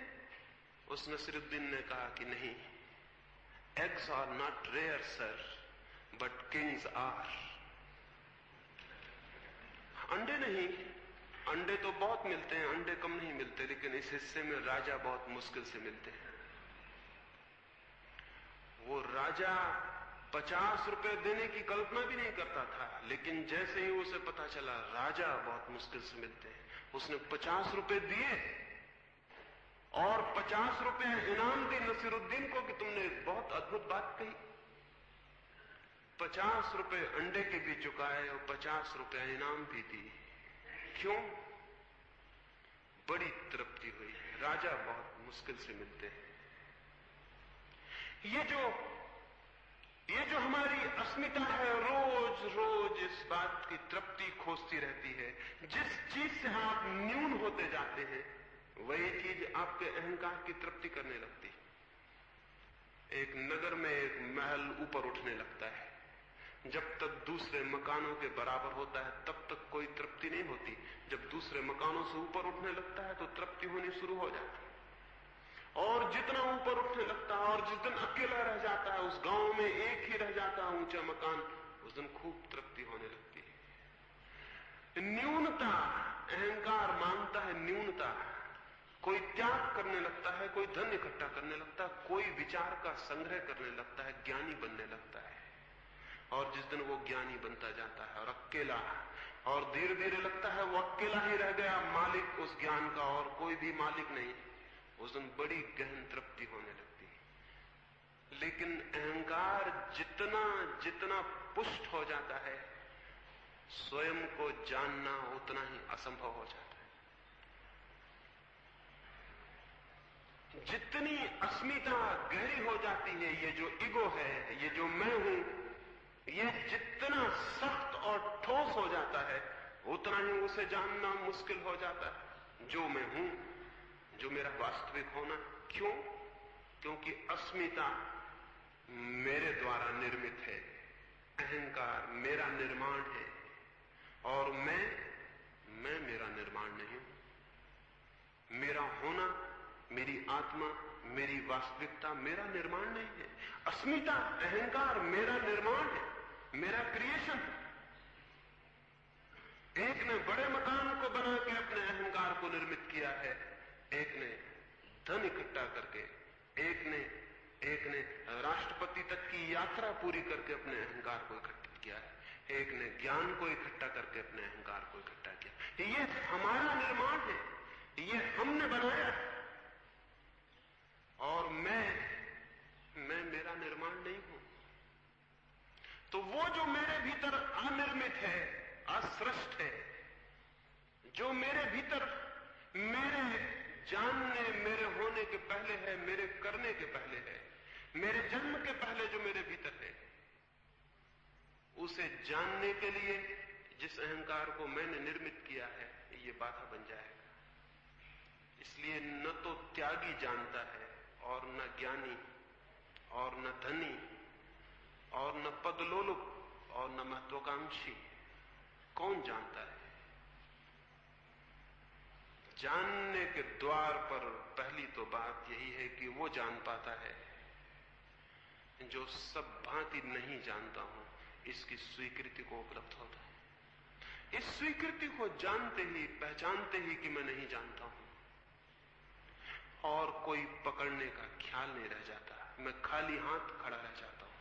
[SPEAKER 1] उस नसीरुद्दीन ने कहा कि नहीं, eggs are not rare sir, but kings are. अंडे नहीं, अंडे तो बहुत मिलते हैं, अंडे कम नहीं मिलते, लेकिन इस हिस्से में राजा बहुत मुश्किल से मिलते हैं। वो राजा 50 रुपए देने की कल्पना भी नहीं करता था, लेकिन जैसे ही उसे पता चला राजा बहुत मुश्किल से मिलते हैं, उसने 50 रुपए दिए और 50 रुपए इनाम दी नसीरुद्दीन को कि तुमने बहुत अद्भुत बात कही। 50 रुपए अंडे के भी चुकाए और 50 रुपए इनाम भी दी। क्यों? बड़ी तृप्ति हुई। राजा बहुत मुश्किल से मिलते हैं। ये जो हमारी अस्मिता है, रोज रोज इस बात की तृप्ति खोजती रहती है। जिस चीज से आप न्यून होते जाते हैं वही चीज आपके अहंकार की तृप्ति करने लगती है। एक नगर में एक महल ऊपर उठने लगता है, जब तक दूसरे मकानों के बराबर होता है तब तक कोई तृप्ति नहीं होती। जब दूसरे मकानों से ऊपर उठने लगता है तो तृप्ति होनी शुरू हो जाती है। और जितना ऊपर उठने लगता है और जिस दिन अकेला रह जाता है, उस गांव में एक ही रह जाता है ऊंचा मकान, उस दिन खूब तृप्ति होने लगती है। न्यूनता, अहंकार मानता है न्यूनता। कोई त्याग करने लगता है, कोई धन इकट्ठा करने लगता है, कोई विचार का संग्रह करने लगता है, ज्ञानी बनने लगता है। और जिस दिन वो ज्ञानी बनता जाता है और अकेला, और धीरे धीरे लगता है वो अकेला ही रह गया, मालिक उस ज्ञान का और कोई भी मालिक नहीं, उस दिन बड़ी गहन तृप्ति होने लगती है। लेकिन अहंकार जितना जितना पुष्ट हो जाता है, स्वयं को जानना उतना ही असंभव हो जाता है। जितनी अस्मिता गहरी हो जाती है, ये जो ईगो है, ये जो मैं हूं, ये जितना सख्त और ठोस हो जाता है, उतना ही उसे जानना मुश्किल हो जाता है। जो मैं हूं, जो मेरा वास्तविक होना। क्यों? क्योंकि अस्मिता मेरे द्वारा निर्मित है, अहंकार मेरा निर्माण है, और मैं मेरा निर्माण नहीं हूं। मेरा होना, मेरी आत्मा, मेरी वास्तविकता मेरा निर्माण नहीं है। अस्मिता, अहंकार मेरा निर्माण है, मेरा क्रिएशन है। एक ने बड़े मकान को बना के अपने अहंकार को निर्मित किया है, एक ने धन इकट्ठा करके, एक ने राष्ट्रपति तक की यात्रा पूरी करके अपने अहंकार को इकट्ठा किया है, एक ने ज्ञान को इकट्ठा करके अपने अहंकार को इकट्ठा किया। ये हमारा निर्माण है, ये हमने बनाया है। और मैं मेरा निर्माण नहीं हूं। तो वो जो मेरे भीतर अनिर्मित है, असृष्ट है, जो मेरे भीतर मेरे जानने, मेरे होने के पहले है, मेरे करने के पहले है, मेरे जन्म के पहले जो मेरे भीतर है, उसे जानने के लिए जिस अहंकार को मैंने निर्मित किया है, ये बाधा बन जाएगा। इसलिए न तो त्यागी जानता है, और न ज्ञानी, और न धनी, और न पदलोलुप, और न महत्वाकांक्षी। कौन जानता है? जानने के द्वार पर पहली तो बात यही है कि वो जान पाता है जो सब भांति नहीं जानता हूं, इसकी स्वीकृति को उपलब्ध होता है। इस स्वीकृति को जानते ही, पहचानते ही कि मैं नहीं जानता हूं, और कोई पकड़ने का ख्याल नहीं रह जाता। मैं खाली हाथ खड़ा रह जाता हूं,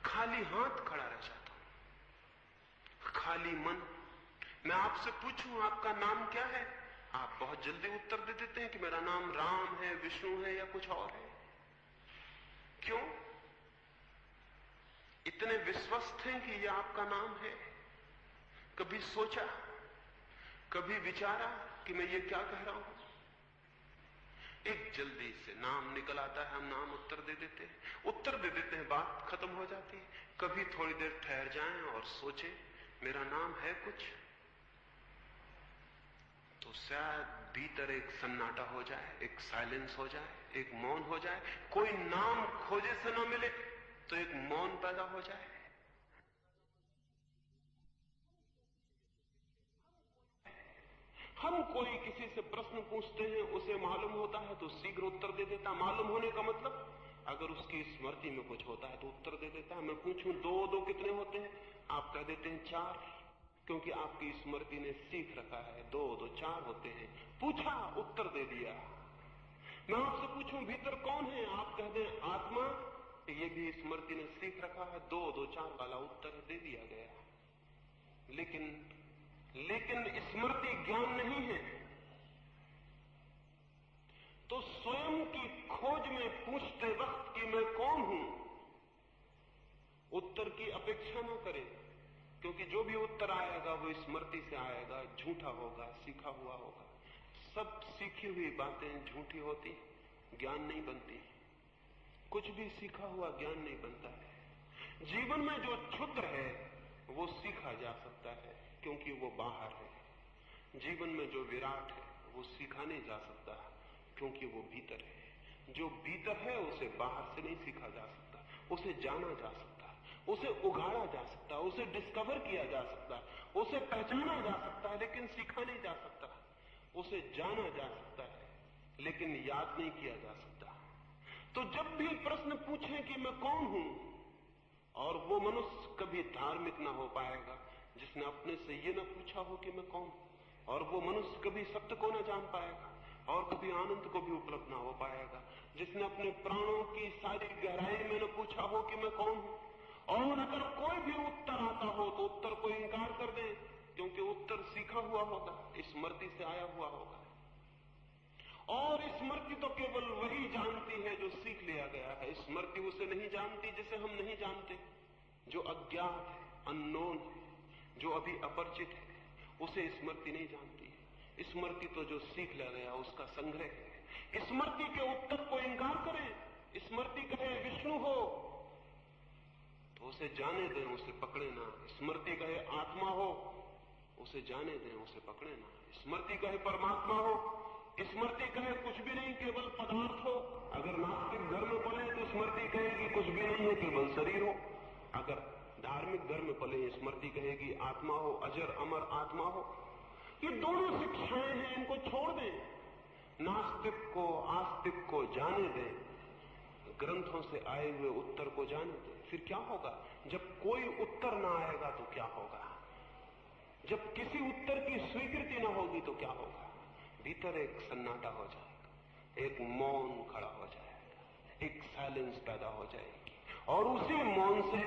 [SPEAKER 1] खाली हाथ खड़ा रह जाता हूं, खाली मन। मैं आपसे पूछूं आपका नाम क्या है, आप बहुत जल्दी उत्तर दे देते हैं कि मेरा नाम राम है, विष्णु है, या कुछ और है। क्यों? इतने विश्वस्त हैं कि यह आपका नाम है। कभी सोचा, कभी विचारा कि मैं ये क्या कह रहा हूं? एक जल्दी से नाम निकल आता है, हम नाम उत्तर दे देते हैं, बात खत्म हो जाती है। कभी थोड़ी देर ठहर जाएं और सोचें, मेरा नाम है कुछ, तो शायद भीतर एक सन्नाटा हो जाए, एक साइलेंस हो जाए, एक मौन हो जाए। कोई नाम खोजे से न मिले तो एक मौन पैदा हो जाए। हम कोई किसी से प्रश्न पूछते हैं, उसे मालूम होता है तो शीघ्र उत्तर दे देता। मालूम होने का मतलब, अगर उसकी स्मृति में कुछ होता है तो उत्तर दे देता है। मैं पूछूं दो कितने होते हैं, आप कह देते हैं 4, क्योंकि आपकी स्मृति ने सीख रखा है 2 4 होते हैं। पूछा, उत्तर दे दिया। मैं आपसे पूछूं भीतर कौन है, आप कह दें आत्मा, ये भी स्मृति ने सीख रखा है 2 4 वाला उत्तर दे दिया गया। लेकिन स्मृति ज्ञान नहीं है। तो स्वयं की खोज में पूछते वक्त कि मैं कौन हूं, उत्तर की अपेक्षा न करें। क्योंकि जो भी उत्तर आएगा वो स्मृति से आएगा, झूठा होगा, सीखा हुआ होगा। सब सीखी हुई बातें झूठी होती, ज्ञान नहीं बनती। कुछ भी सीखा हुआ ज्ञान नहीं बनता है। जीवन में जो क्षुद्र है वो सीखा जा सकता है क्योंकि वो बाहर है। जीवन में जो विराट है वो सीखा नहीं जा सकता क्योंकि वो भीतर है। जो भीतर है उसे बाहर से नहीं सीखा जा सकता, उसे जाना जा सकता, उसे उगाड़ा जा सकता, उसे डिस्कवर किया जा सकता, उसे पहचाना जा सकता है, लेकिन सीखा नहीं जा सकता। उसे जाना जा सकता है लेकिन याद नहीं किया जा सकता। तो जब भी प्रश्न पूछें कि मैं कौन हूं, और वो मनुष्य कभी धार्मिक ना हो पाएगा जिसने अपने से ये ना पूछा हो कि मैं कौन, और वो मनुष्य कभी सत्य को ना जान पाएगा और कभी आनंद को भी उपलब्ध ना हो पाएगा जिसने अपने प्राणों की सारी गहराई में न पूछा हो कि मैं कौन हूं। और अगर कोई भी उत्तर आता हो तो उत्तर को इंकार कर दें, क्योंकि उत्तर सीखा हुआ होगा, स्मृति से आया हुआ होगा। और स्मृति तो केवल वही जानती है जो सीख लिया गया है। स्मृति उसे नहीं जानती जिसे हम नहीं जानते, जो अज्ञात है, अननोन है, जो अभी अपरिचित है, उसे स्मृति नहीं जानती है। स्मृति तो जो सीख लिया गया उसका संग्रह है। स्मृति के उत्तर को इंकार करें, स्मृति कहे विष्णु हो तो उसे जाने दें, उसे पकड़े ना। स्मृति कहे आत्मा हो, उसे जाने दें, उसे पकड़े ना। स्मृति कहे परमात्मा हो, स्मृति कहे कुछ भी नहीं केवल पदार्थ हो। अगर नास्तिक धर्म पले तो स्मृति कहेगी कुछ भी नहीं है केवल शरीर हो। अगर धार्मिक धर्म पले स्मृति कहेगी आत्मा हो, अजर अमर आत्मा हो। ये दोनों शिक्षाएं हैं, इनको छोड़ दें। नास्तिक को आस्तिक को जाने दें, ग्रंथों से आए हुए उत्तर को जाने दें। फिर क्या होगा? जब कोई उत्तर ना आएगा तो क्या होगा? जब किसी उत्तर की स्वीकृति ना होगी तो क्या होगा? भीतर एक सन्नाटा हो जाएगा, एक मौन खड़ा हो जाएगा, एक साइलेंस पैदा हो जाएगी। और उसी मौन से,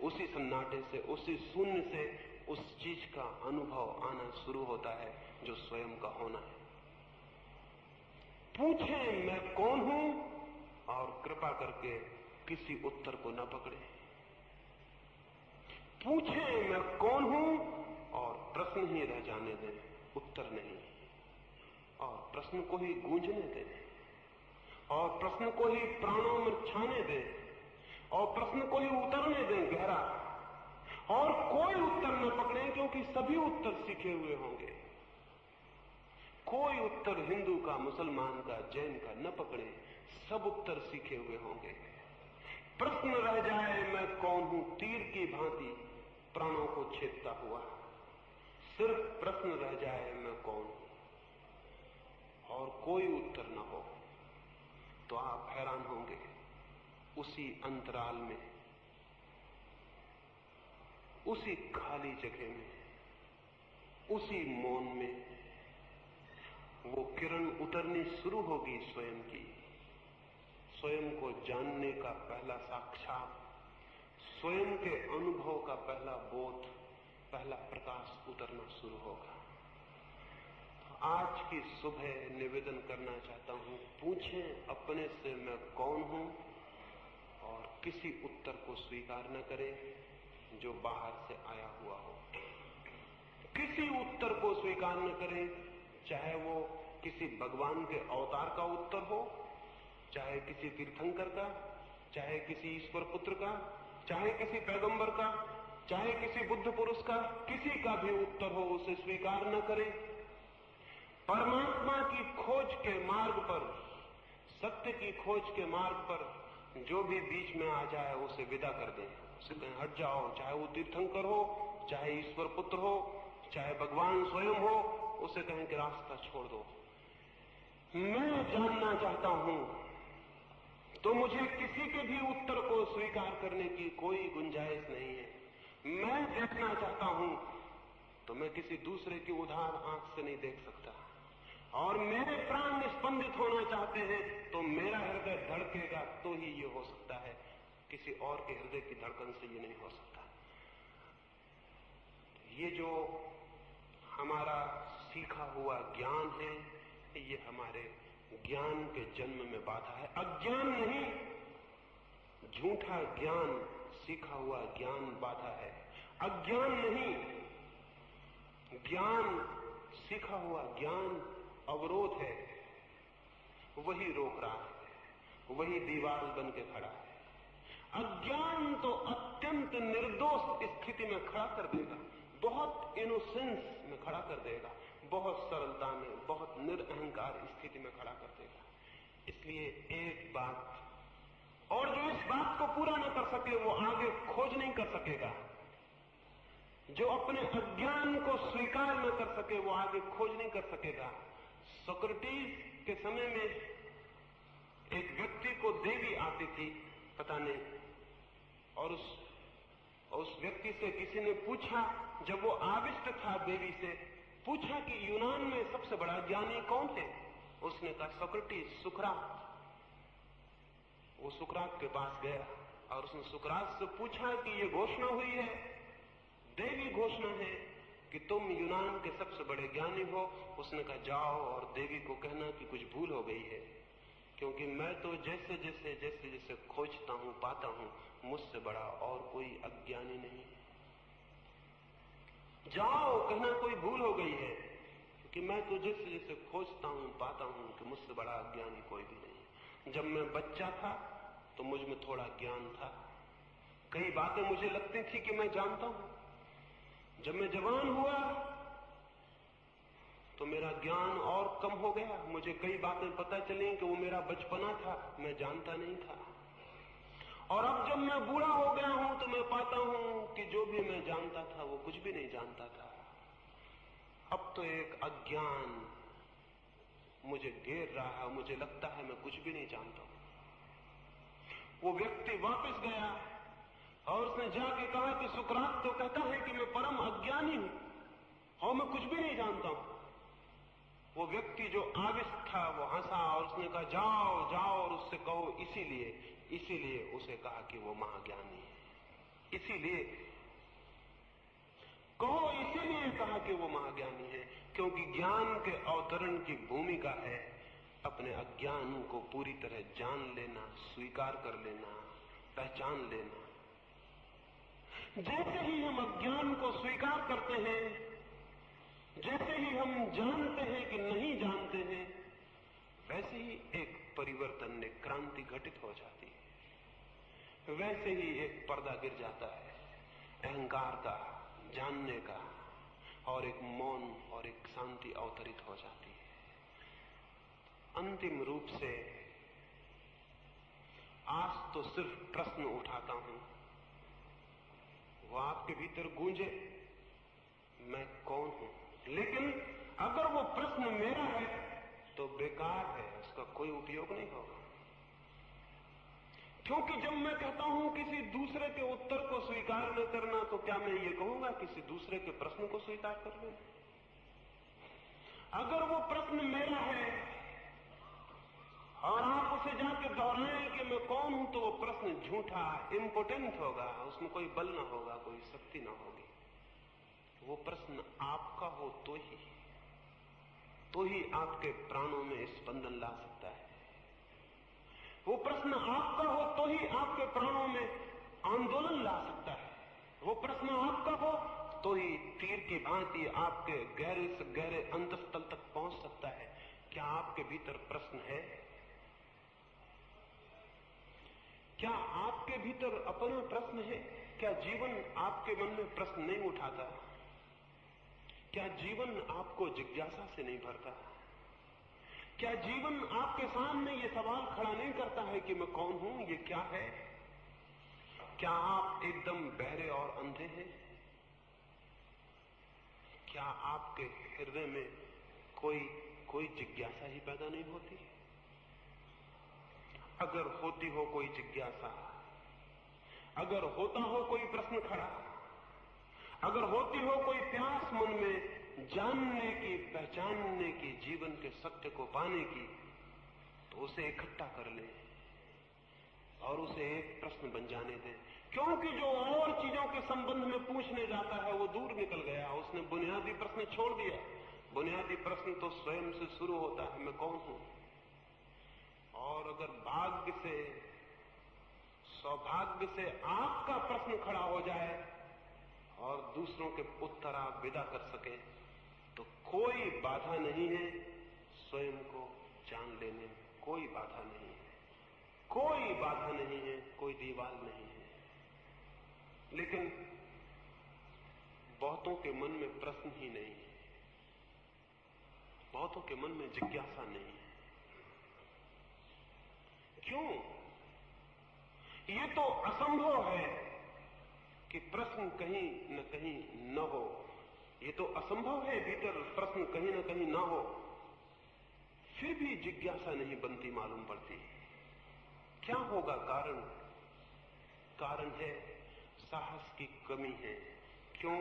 [SPEAKER 1] उसी सन्नाटे से, उसी शून्य से उस चीज का अनुभव आना शुरू होता है जो स्वयं का होना है। पूछें मैं कौन हूं, और कृपा करके किसी उत्तर को न पकड़े। पूछें मैं कौन हूं और प्रश्न ही रह जाने दें, उत्तर नहीं। और प्रश्न को ही गूंजने दें, और प्रश्न को ही प्राणों में छाने दें, और प्रश्न को ही उतरने दें गहरा। और कोई उत्तर न पकड़ें, क्योंकि सभी उत्तर सीखे हुए होंगे। कोई उत्तर हिंदू का, मुसलमान का, जैन का न पकड़े, सब उत्तर सीखे हुए होंगे। प्रश्न रह जाए मैं कौन हूं, तीर की भांति प्राणों को छेदता हुआ। सिर्फ प्रश्न रह जाए मैं कौन हूं और कोई उत्तर न हो, तो आप हैरान होंगे। उसी अंतराल में, उसी खाली जगह में, उसी मौन में वो किरण उतरनी शुरू होगी स्वयं की। स्वयं को जानने का पहला साक्षात, स्वयं के अनुभव का पहला बोध, पहला प्रकाश उतरना शुरू होगा। आज की सुबह निवेदन करना चाहता हूं, पूछें अपने से मैं कौन हूं, और किसी उत्तर को स्वीकार न करें जो बाहर से आया हुआ हो। किसी उत्तर को स्वीकार न करें, चाहे वो किसी भगवान के अवतार का उत्तर हो, चाहे किसी तीर्थंकर का, चाहे किसी ईश्वर पुत्र का, चाहे किसी पैगंबर का, चाहे किसी बुद्ध पुरुष का, किसी का भी उत्तर हो उसे स्वीकार न करें। परमात्मा की खोज के मार्ग पर, सत्य की खोज के मार्ग पर जो भी बीच में आ जाए उसे विदा कर दें, उसे कहें हट जाओ। चाहे वो तीर्थंकर हो, चाहे ईश्वर पुत्र हो, चाहे भगवान स्वयं हो, उसे कहें कि रास्ता छोड़ दो। मैं जानना चाहता हूं तो मुझे किसी के भी उत्तर को स्वीकार करने की कोई गुंजाइश नहीं है। मैं देखना चाहता हूं तो मैं किसी दूसरे की उधार आंख से नहीं देख सकता। और मेरे प्राण स्पंदित होना चाहते हैं तो मेरा हृदय धड़केगा तो ही ये हो सकता है, किसी और के हृदय की धड़कन से ये नहीं हो सकता। ये जो हमारा सीखा हुआ ज्ञान है, ये हमारे ज्ञान के जन्म में बाधा है। अज्ञान नहीं, झूठा ज्ञान, सीखा हुआ ज्ञान बाधा है। अज्ञान नहीं, ज्ञान, सीखा हुआ ज्ञान अवरोध है, वही रोक रहा है, वही दीवार बन के खड़ा है। अज्ञान तो अत्यंत निर्दोष स्थिति में खड़ा कर देगा, बहुत इनोसेंस में खड़ा कर देगा, बहुत सरलता में, बहुत निरअहंकार स्थिति में खड़ा कर देगा। इसलिए एक बात, और जो इस बात को पूरा न कर सके वो आगे खोज नहीं कर सकेगा। जो अपने अज्ञान को स्वीकार न कर सके वो आगे खोज नहीं कर सकेगा। सोक्रेटिस के समय में एक व्यक्ति को देवी आती थी, पता नहीं, और उस व्यक्ति से किसी ने पूछा, जब वो आविष्ट था देवी से, पूछा कि यूनान में सबसे बड़ा ज्ञानी कौन थे? उसने कहा सोक्रेटिस, सुकरात। वो सुकरात के पास गया और उसने सुकरात से पूछा कि ये घोषणा हुई है, देवी घोषणा है कि तुम यूनान के सबसे बड़े ज्ञानी हो। उसने कहा जाओ और देवी को कहना कि कुछ भूल हो गई है, क्योंकि मैं तो जैसे जैसे खोजता हूं, पाता हूं, मुझसे बड़ा और कोई अज्ञानी नहीं। जाओ, कहना कोई भूल हो गई है, क्योंकि मैं तो जैसे खोजता हूं, पाता हूं कि मुझसे बड़ा अज्ञानी कोई भी नहीं। जब मैं बच्चा था तो मुझ में थोड़ा ज्ञान था, कई बातें मुझे लगती थी कि मैं जानता हूं। जब मैं जवान हुआ तो मेरा ज्ञान और कम हो गया, मुझे कई बातें पता चली कि वो मेरा बचपना था, मैं जानता नहीं था। और अब जब मैं बूढ़ा हो गया हूं तो मैं पाता हूं कि जो भी मैं जानता था वो कुछ भी नहीं जानता था। अब तो एक अज्ञान मुझे घेर रहा है, मुझे लगता है मैं कुछ भी नहीं जानता हूं। वो व्यक्ति वापस गया और उसने जाके कहा कि सुकरात तो कहता है कि मैं परम अज्ञानी हूं और मैं कुछ भी नहीं जानता हूं। वो व्यक्ति जो आविष्ट था वो हंसा और उसने कहा जाओ जाओ और उससे कहो इसीलिए उसे कहा कि वो महाज्ञानी है। इसीलिए कहो, इसीलिए कहा कि वो महाज्ञानी है, क्योंकि ज्ञान के अवतरण की भूमिका है अपने अज्ञान को पूरी तरह जान लेना, स्वीकार कर लेना, पहचान लेना। जैसे ही हम अज्ञान को स्वीकार करते हैं, जैसे ही हम जानते हैं कि नहीं जानते हैं, वैसे ही एक परिवर्तन, एक क्रांति घटित हो जाती है। वैसे ही एक पर्दा गिर जाता है अहंकार का, जानने का, और एक मौन और एक शांति अवतरित हो जाती है। अंतिम रूप से आज तो सिर्फ प्रश्न उठाता हूं, वो आपके भीतर गूंजे, मैं कौन हूं। लेकिन अगर वो प्रश्न मेरा है तो बेकार है, उसका कोई उपयोग नहीं होगा। क्योंकि जब मैं कहता हूं किसी दूसरे के उत्तर को स्वीकार न करना, तो क्या मैं ये कहूंगा किसी दूसरे के प्रश्न को स्वीकार कर लेना? अगर वो प्रश्न मेरा है और आप उसे जाके दोहराएं कि मैं कौन हूं, तो वो प्रश्न झूठा, इम्पोटेंट होगा, उसमें कोई बल ना होगा, कोई शक्ति ना होगी। वो प्रश्न आपका हो तो ही आपके प्राणों में स्पंदन ला सकता है। वो प्रश्न आपका हो तो ही आपके प्राणों में आंदोलन ला सकता है। वो प्रश्न आपका हो तो ही तीर की भांति आपके गहरे से गहरे अंतस्तल तक पहुंच सकता है। क्या आपके भीतर प्रश्न है? क्या आपके भीतर अपना प्रश्न है? क्या जीवन आपके मन में प्रश्न नहीं उठाता? क्या जीवन आपको जिज्ञासा से नहीं भरता? क्या जीवन आपके सामने ये सवाल खड़ा नहीं करता है कि मैं कौन हूं, ये क्या है? क्या आप एकदम बहरे और अंधे हैं? क्या आपके हृदय में कोई जिज्ञासा ही पैदा नहीं होती? अगर होती हो कोई जिज्ञासा, अगर होता हो कोई प्रश्न खड़ा, अगर होती हो कोई प्यास मन में जानने की, पहचानने की, जीवन के सत्य को पाने की, तो उसे इकट्ठा कर ले और उसे एक प्रश्न बन जाने दे। क्योंकि जो और चीजों के संबंध में पूछने जाता है वो दूर निकल गया, उसने बुनियादी प्रश्न छोड़ दिया। बुनियादी प्रश्न तो स्वयं से शुरू होता है, मैं कौन हूं। और अगर भाग्य से, सौभाग्य से आपका प्रश्न खड़ा हो जाए और दूसरों के उत्तर आप विदा कर सकें, तो कोई बाधा नहीं है स्वयं को जान लेने में। कोई बाधा नहीं है, कोई बाधा नहीं है, कोई दीवार नहीं है। लेकिन बहुतों के मन में प्रश्न ही नहीं है, बहुतों के मन में जिज्ञासा नहीं है। क्यों? ये तो असंभव है कि प्रश्न कहीं न कहीं न हो। ये तो असंभव है भीतर प्रश्न कहीं न कहीं न हो, फिर भी जिज्ञासा नहीं बनती मालूम पड़ती। क्या होगा कारण? कारण है साहस की कमी है। क्यों?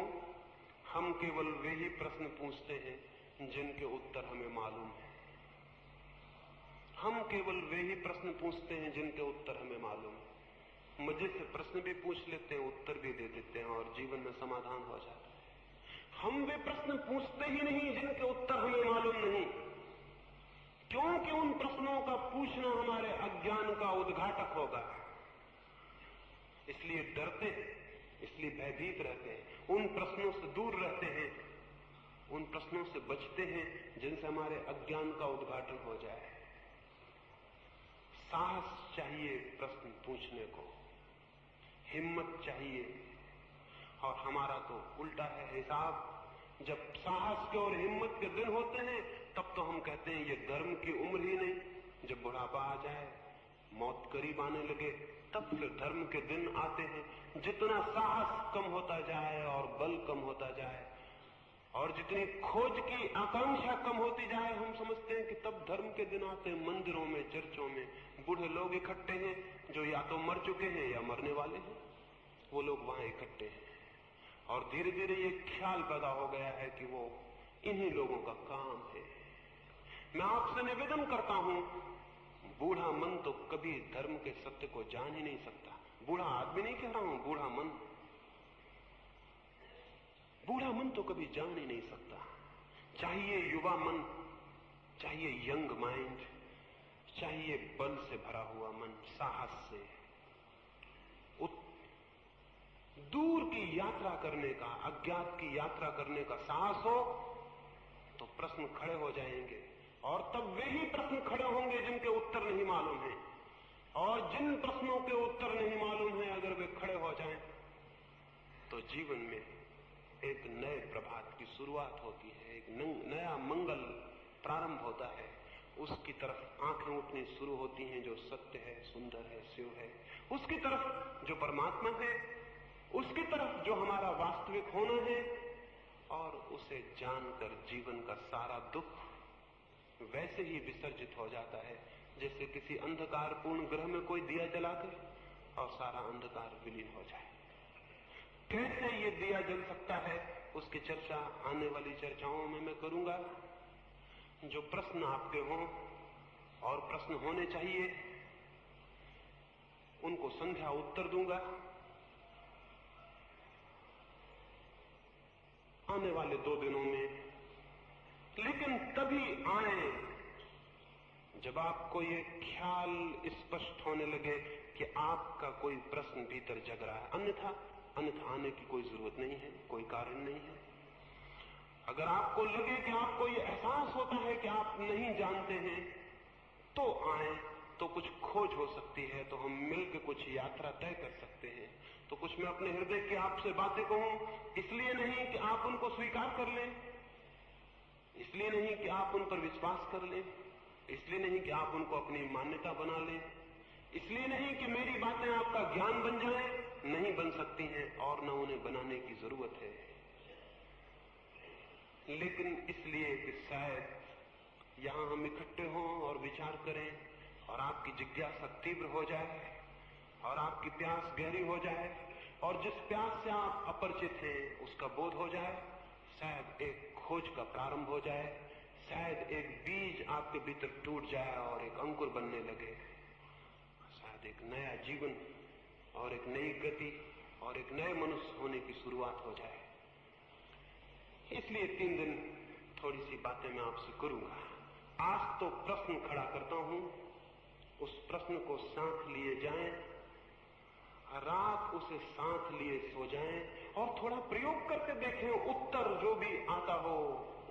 [SPEAKER 1] हम केवल वे ही प्रश्न पूछते हैं जिनके उत्तर हमें मालूम है। हम केवल वे ही प्रश्न पूछते हैं जिनके उत्तर हमें मालूम है। मजे से प्रश्न भी पूछ लेते हैं, उत्तर भी दे देते हैं और जीवन में समाधान हो जाता है। हम वे प्रश्न पूछते ही नहीं जिनके उत्तर हमें मालूम नहीं, क्योंकि उन प्रश्नों का पूछना हमारे अज्ञान का उद्घाटक होगा। इसलिए डरते हैं, इसलिए भयभीत रहते हैं, उन प्रश्नों से दूर रहते हैं, उन प्रश्नों से बचते हैं जिनसे हमारे अज्ञान का उद्घाटन हो जाए। साहस चाहिए प्रश्न पूछने को, हिम्मत चाहिए। और हमारा तो उल्टा है हिसाब। जब साहस के और हिम्मत के दिन होते हैं तब तो हम कहते हैं ये धर्म की उम्र ही नहीं। जब बुढ़ापा आ जाए, मौत करीब आने लगे, तब फिर धर्म के दिन आते हैं। जितना साहस कम होता जाए और बल कम होता जाए और जितनी खोज की आकांक्षा कम होती जाए, हम समझते हैं कि तब धर्म के दिन आते हैं। मंदिरों में, चर्चों में बूढ़े लोग इकट्ठे हैं जो या तो मर चुके हैं या मरने वाले हैं। वो लोग वहां इकट्ठे हैं और धीरे धीरे ये ख्याल पैदा हो गया है कि वो इन्हीं लोगों का काम है। मैं आपसे निवेदन करता हूं, बूढ़ा मन तो कभी धर्म के सत्य को जान ही नहीं सकता। बूढ़ा आदमी नहीं कह रहा हूं, बूढ़ा मन, बूढ़ा मन तो कभी जान ही नहीं सकता। चाहिए युवा मन, चाहिए यंग माइंड, चाहिए बल से भरा हुआ मन, साहस से दूर की यात्रा करने का, अज्ञात की यात्रा करने का साहस हो तो प्रश्न खड़े हो जाएंगे। और तब वे ही प्रश्न खड़े होंगे जिनके उत्तर नहीं मालूम है। और जिन प्रश्नों के उत्तर नहीं मालूम है, अगर वे खड़े हो जाएं तो जीवन में एक नए प्रभात की शुरुआत होती है, एक नया मंगल प्रारंभ होता है। उसकी तरफ आंखें उठनी शुरू होती हैं जो सत्य है, सुंदर है, शिव है। उसकी तरफ जो परमात्मा है, उसकी तरफ जो हमारा वास्तविक होना है। और उसे जानकर जीवन का सारा दुख वैसे ही विसर्जित हो जाता है जैसे किसी अंधकारपूर्ण ग्रह में कोई दिया जला दे और सारा अंधकार विलीन हो जाए। कैसे ये दिया जल सकता है, उसकी चर्चा आने वाली चर्चाओं में मैं करूंगा। जो प्रश्न आपके हों और प्रश्न होने चाहिए, उनको संध्या उत्तर दूंगा। आने वाले 2 दिनों में। लेकिन तभी आए जब आपको ये ख्याल स्पष्ट होने लगे कि आपका कोई प्रश्न भीतर जग रहा है। अन्यथा आने की कोई जरूरत नहीं है, कोई कारण नहीं है। अगर आपको लगे कि आपको ये एहसास होता है कि आप नहीं जानते हैं, तो आए, तो कुछ खोज हो सकती है, तो हम मिलकर कुछ यात्रा तय कर सकते हैं। तो कुछ मैं अपने हृदय की आपसे बातें कहूं, इसलिए नहीं कि आप उनको स्वीकार कर लें, इसलिए नहीं कि आप उन पर विश्वास कर लें, इसलिए नहीं कि आप उनको अपनी मान्यता बना लें, इसलिए नहीं कि मेरी बातें आपका ज्ञान बन जाए, नहीं बन सकती हैं और न उन्हें बनाने की जरूरत है। लेकिन इसलिए कि शायद यहां हम इकट्ठे हों और विचार करें और आपकी जिज्ञासा तीव्र हो जाए और आपकी प्यास गहरी हो जाए और जिस प्यास से आप अपरिचित हैं उसका बोध हो जाए। शायद एक खोज का प्रारंभ हो जाए, शायद एक बीज आपके भीतर टूट जाए और एक अंकुर बनने लगे। शायद एक नया जीवन और एक नई गति और एक नए मनुष्य होने की शुरुआत हो जाए। इसलिए 3 दिन थोड़ी सी बातें मैं आपसे करूंगा। आज तो प्रश्न खड़ा करता हूं, उस प्रश्न को साथ लिए जाएं। रात उसे साथ लिए सो जाएं और थोड़ा प्रयोग करके देखें। उत्तर जो भी आता हो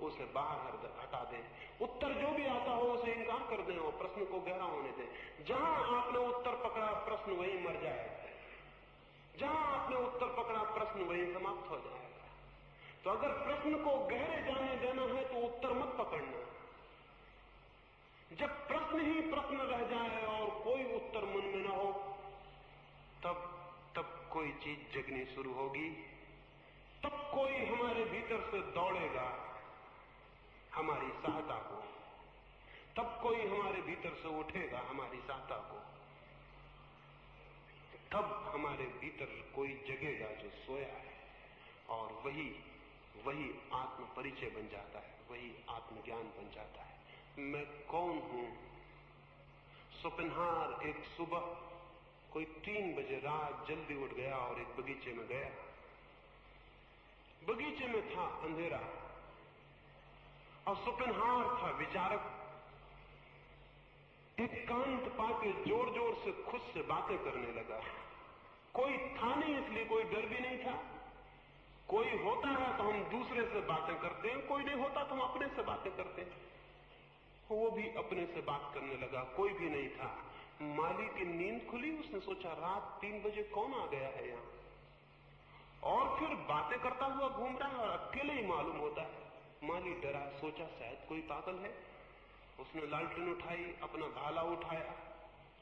[SPEAKER 1] उसे बाहर हटा दें, उत्तर जो भी आता हो उसे इनकार कर दें और प्रश्न को गहरा होने दें। जहां आपने उत्तर पकड़ा प्रश्न वहीं मर जाएगा, जहां आपने उत्तर पकड़ा प्रश्न वहीं समाप्त हो जाएगा। तो अगर प्रश्न को गहरे जाने देना है तो उत्तर मत पकड़ना। जब प्रश्न ही प्रश्न रह जाए और कोई उत्तर मन में न हो, तब कोई चीज जगनी शुरू होगी, तब कोई हमारे भीतर से दौड़ेगा हमारी सहायता को, तब कोई हमारे भीतर से उठेगा हमारी सहायता को, तब हमारे भीतर कोई जगेगा जो सोया है। और वही आत्म परिचय बन जाता है, वही आत्मज्ञान बन जाता है। मैं कौन हूं? शोपेनहावर एक सुबह कोई 3 बजे रात जल्दी उठ गया और एक बगीचे में गया। बगीचे में था अंधेरा और शोपेनहावर था विचारक। एकांत पाके जोर जोर से खुद से बातें करने लगा। कोई था नहीं इसलिए कोई डर भी नहीं था। कोई होता है तो हम दूसरे से बातें करते हैं, कोई नहीं होता तो हम अपने से बातें करते हैं। वो भी अपने से बात करने लगा, कोई भी नहीं था। माली की नींद खुली, उसने सोचा रात 3 बजे कौन आ गया है यहां, और फिर बातें करता हुआ घूम रहा है और अकेले ही मालूम होता है। माली डरा, सोचा शायद कोई पागल है। उसने लालटेन उठाई, अपना भाला उठाया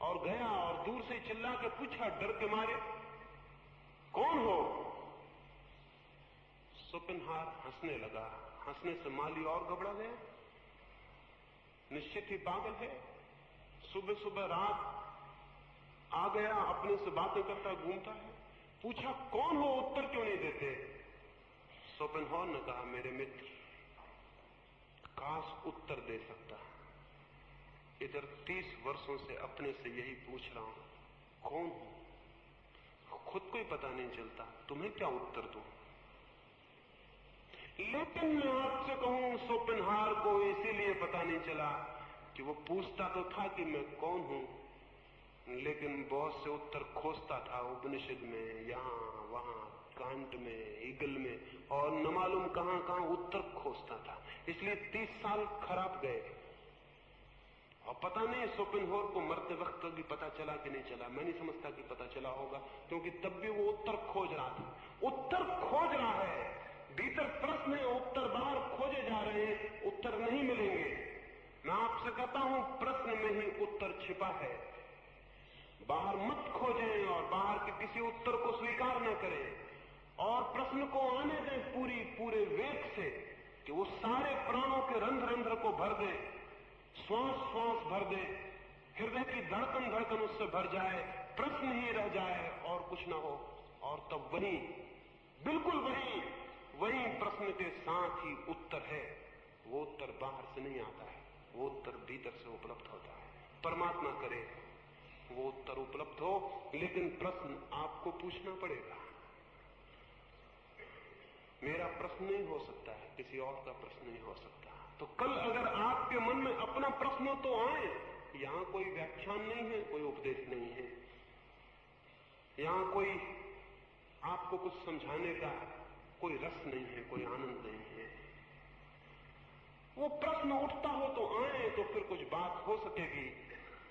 [SPEAKER 1] और गया और दूर से चिल्ला के पूछा डर के मारे, कौन हो? शोपेनहावर हंसने लगा। हंसने से माली और घबरा गया। निश्चित ही पागल है, सुबह सुबह रात आ गया, अपने से बातें करता घूमता है। पूछा कौन हो, उत्तर क्यों नहीं देते? शोपेनहावर ने कहा मेरे मित्र, काश उत्तर दे सकता। इधर 30 वर्षों से अपने से यही पूछ रहा हूं, कौन हूं? खुद को ही पता नहीं चलता, तुम्हें क्या उत्तर दूं? लेकिन मैं आपसे कहूं, शोपेनहावर को इसीलिए पता नहीं चला कि वो पूछता तो था कि मैं कौन हूं, लेकिन बहुत से उत्तर खोजता था उपनिषद में, यहां वहां, कांट में, ईगल में, और न मालूम कहां कहां उत्तर खोजता था। इसलिए 30 साल खराब गए और पता नहीं शोपेनहावर को मरते वक्त भी पता चला कि नहीं चला। मैं नहीं समझता कि पता चला होगा, क्योंकि तब भी वो उत्तर खोज रहा था। उत्तर खोज रहा है, भीतर प्रश्न है, उत्तर बाहर खोजे जा रहे हैं, उत्तर नहीं मिलेंगे। मैं आपसे कहता हूं प्रश्न में ही उत्तर छिपा है। बाहर मत खोजें और बाहर के किसी उत्तर को स्वीकार न करें, और प्रश्न को आने दें पूरे वेग से कि वो सारे प्राणों के रंध्र रंध्र को भर दे, श्वास श्वास भर दे, हृदय की धड़कन धड़कन उससे भर जाए, प्रश्न ही रह जाए और कुछ ना हो। और तब वही, बिल्कुल वही प्रश्न के साथ ही उत्तर है। वो उत्तर बाहर से नहीं आता है, वो उत्तर भीतर से उपलब्ध होता है। परमात्मा करे वो उत्तर उपलब्ध हो, लेकिन प्रश्न आपको पूछना पड़ेगा। मेरा प्रश्न नहीं हो सकता है, किसी और का प्रश्न नहीं हो सकता। तो कल अगर आपके मन में अपना प्रश्न हो तो आए। यहां कोई व्याख्यान नहीं है, कोई उपदेश नहीं है, यहां कोई आपको कुछ समझाने का कोई रस नहीं है, कोई आनंद नहीं है। वो प्रश्न उठता हो तो आए, तो फिर कुछ बात हो सकेगी,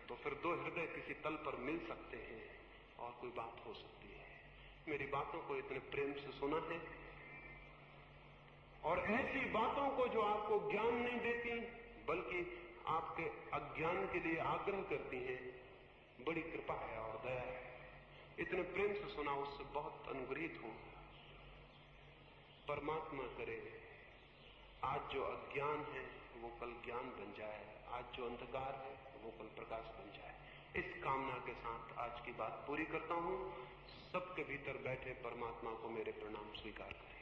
[SPEAKER 1] तो फिर दो हृदय किसी तल पर मिल सकते हैं और कोई बात हो सकती है। मेरी बातों को इतने प्रेम से सुना है, और ऐसी बातों को जो आपको ज्ञान नहीं देती बल्कि आपके अज्ञान के लिए आग्रह करती हैं, बड़ी कृपा है और दया है। इतने प्रेम से सुना, उससे बहुत अनुग्रहित हूं। परमात्मा करे आज जो अज्ञान है वो कल ज्ञान बन जाए, आज जो अंधकार है वो कल प्रकाश बन जाए। इस कामना के साथ आज की बात पूरी करता हूं। सबके भीतर बैठे परमात्मा को मेरे प्रणाम स्वीकार करें।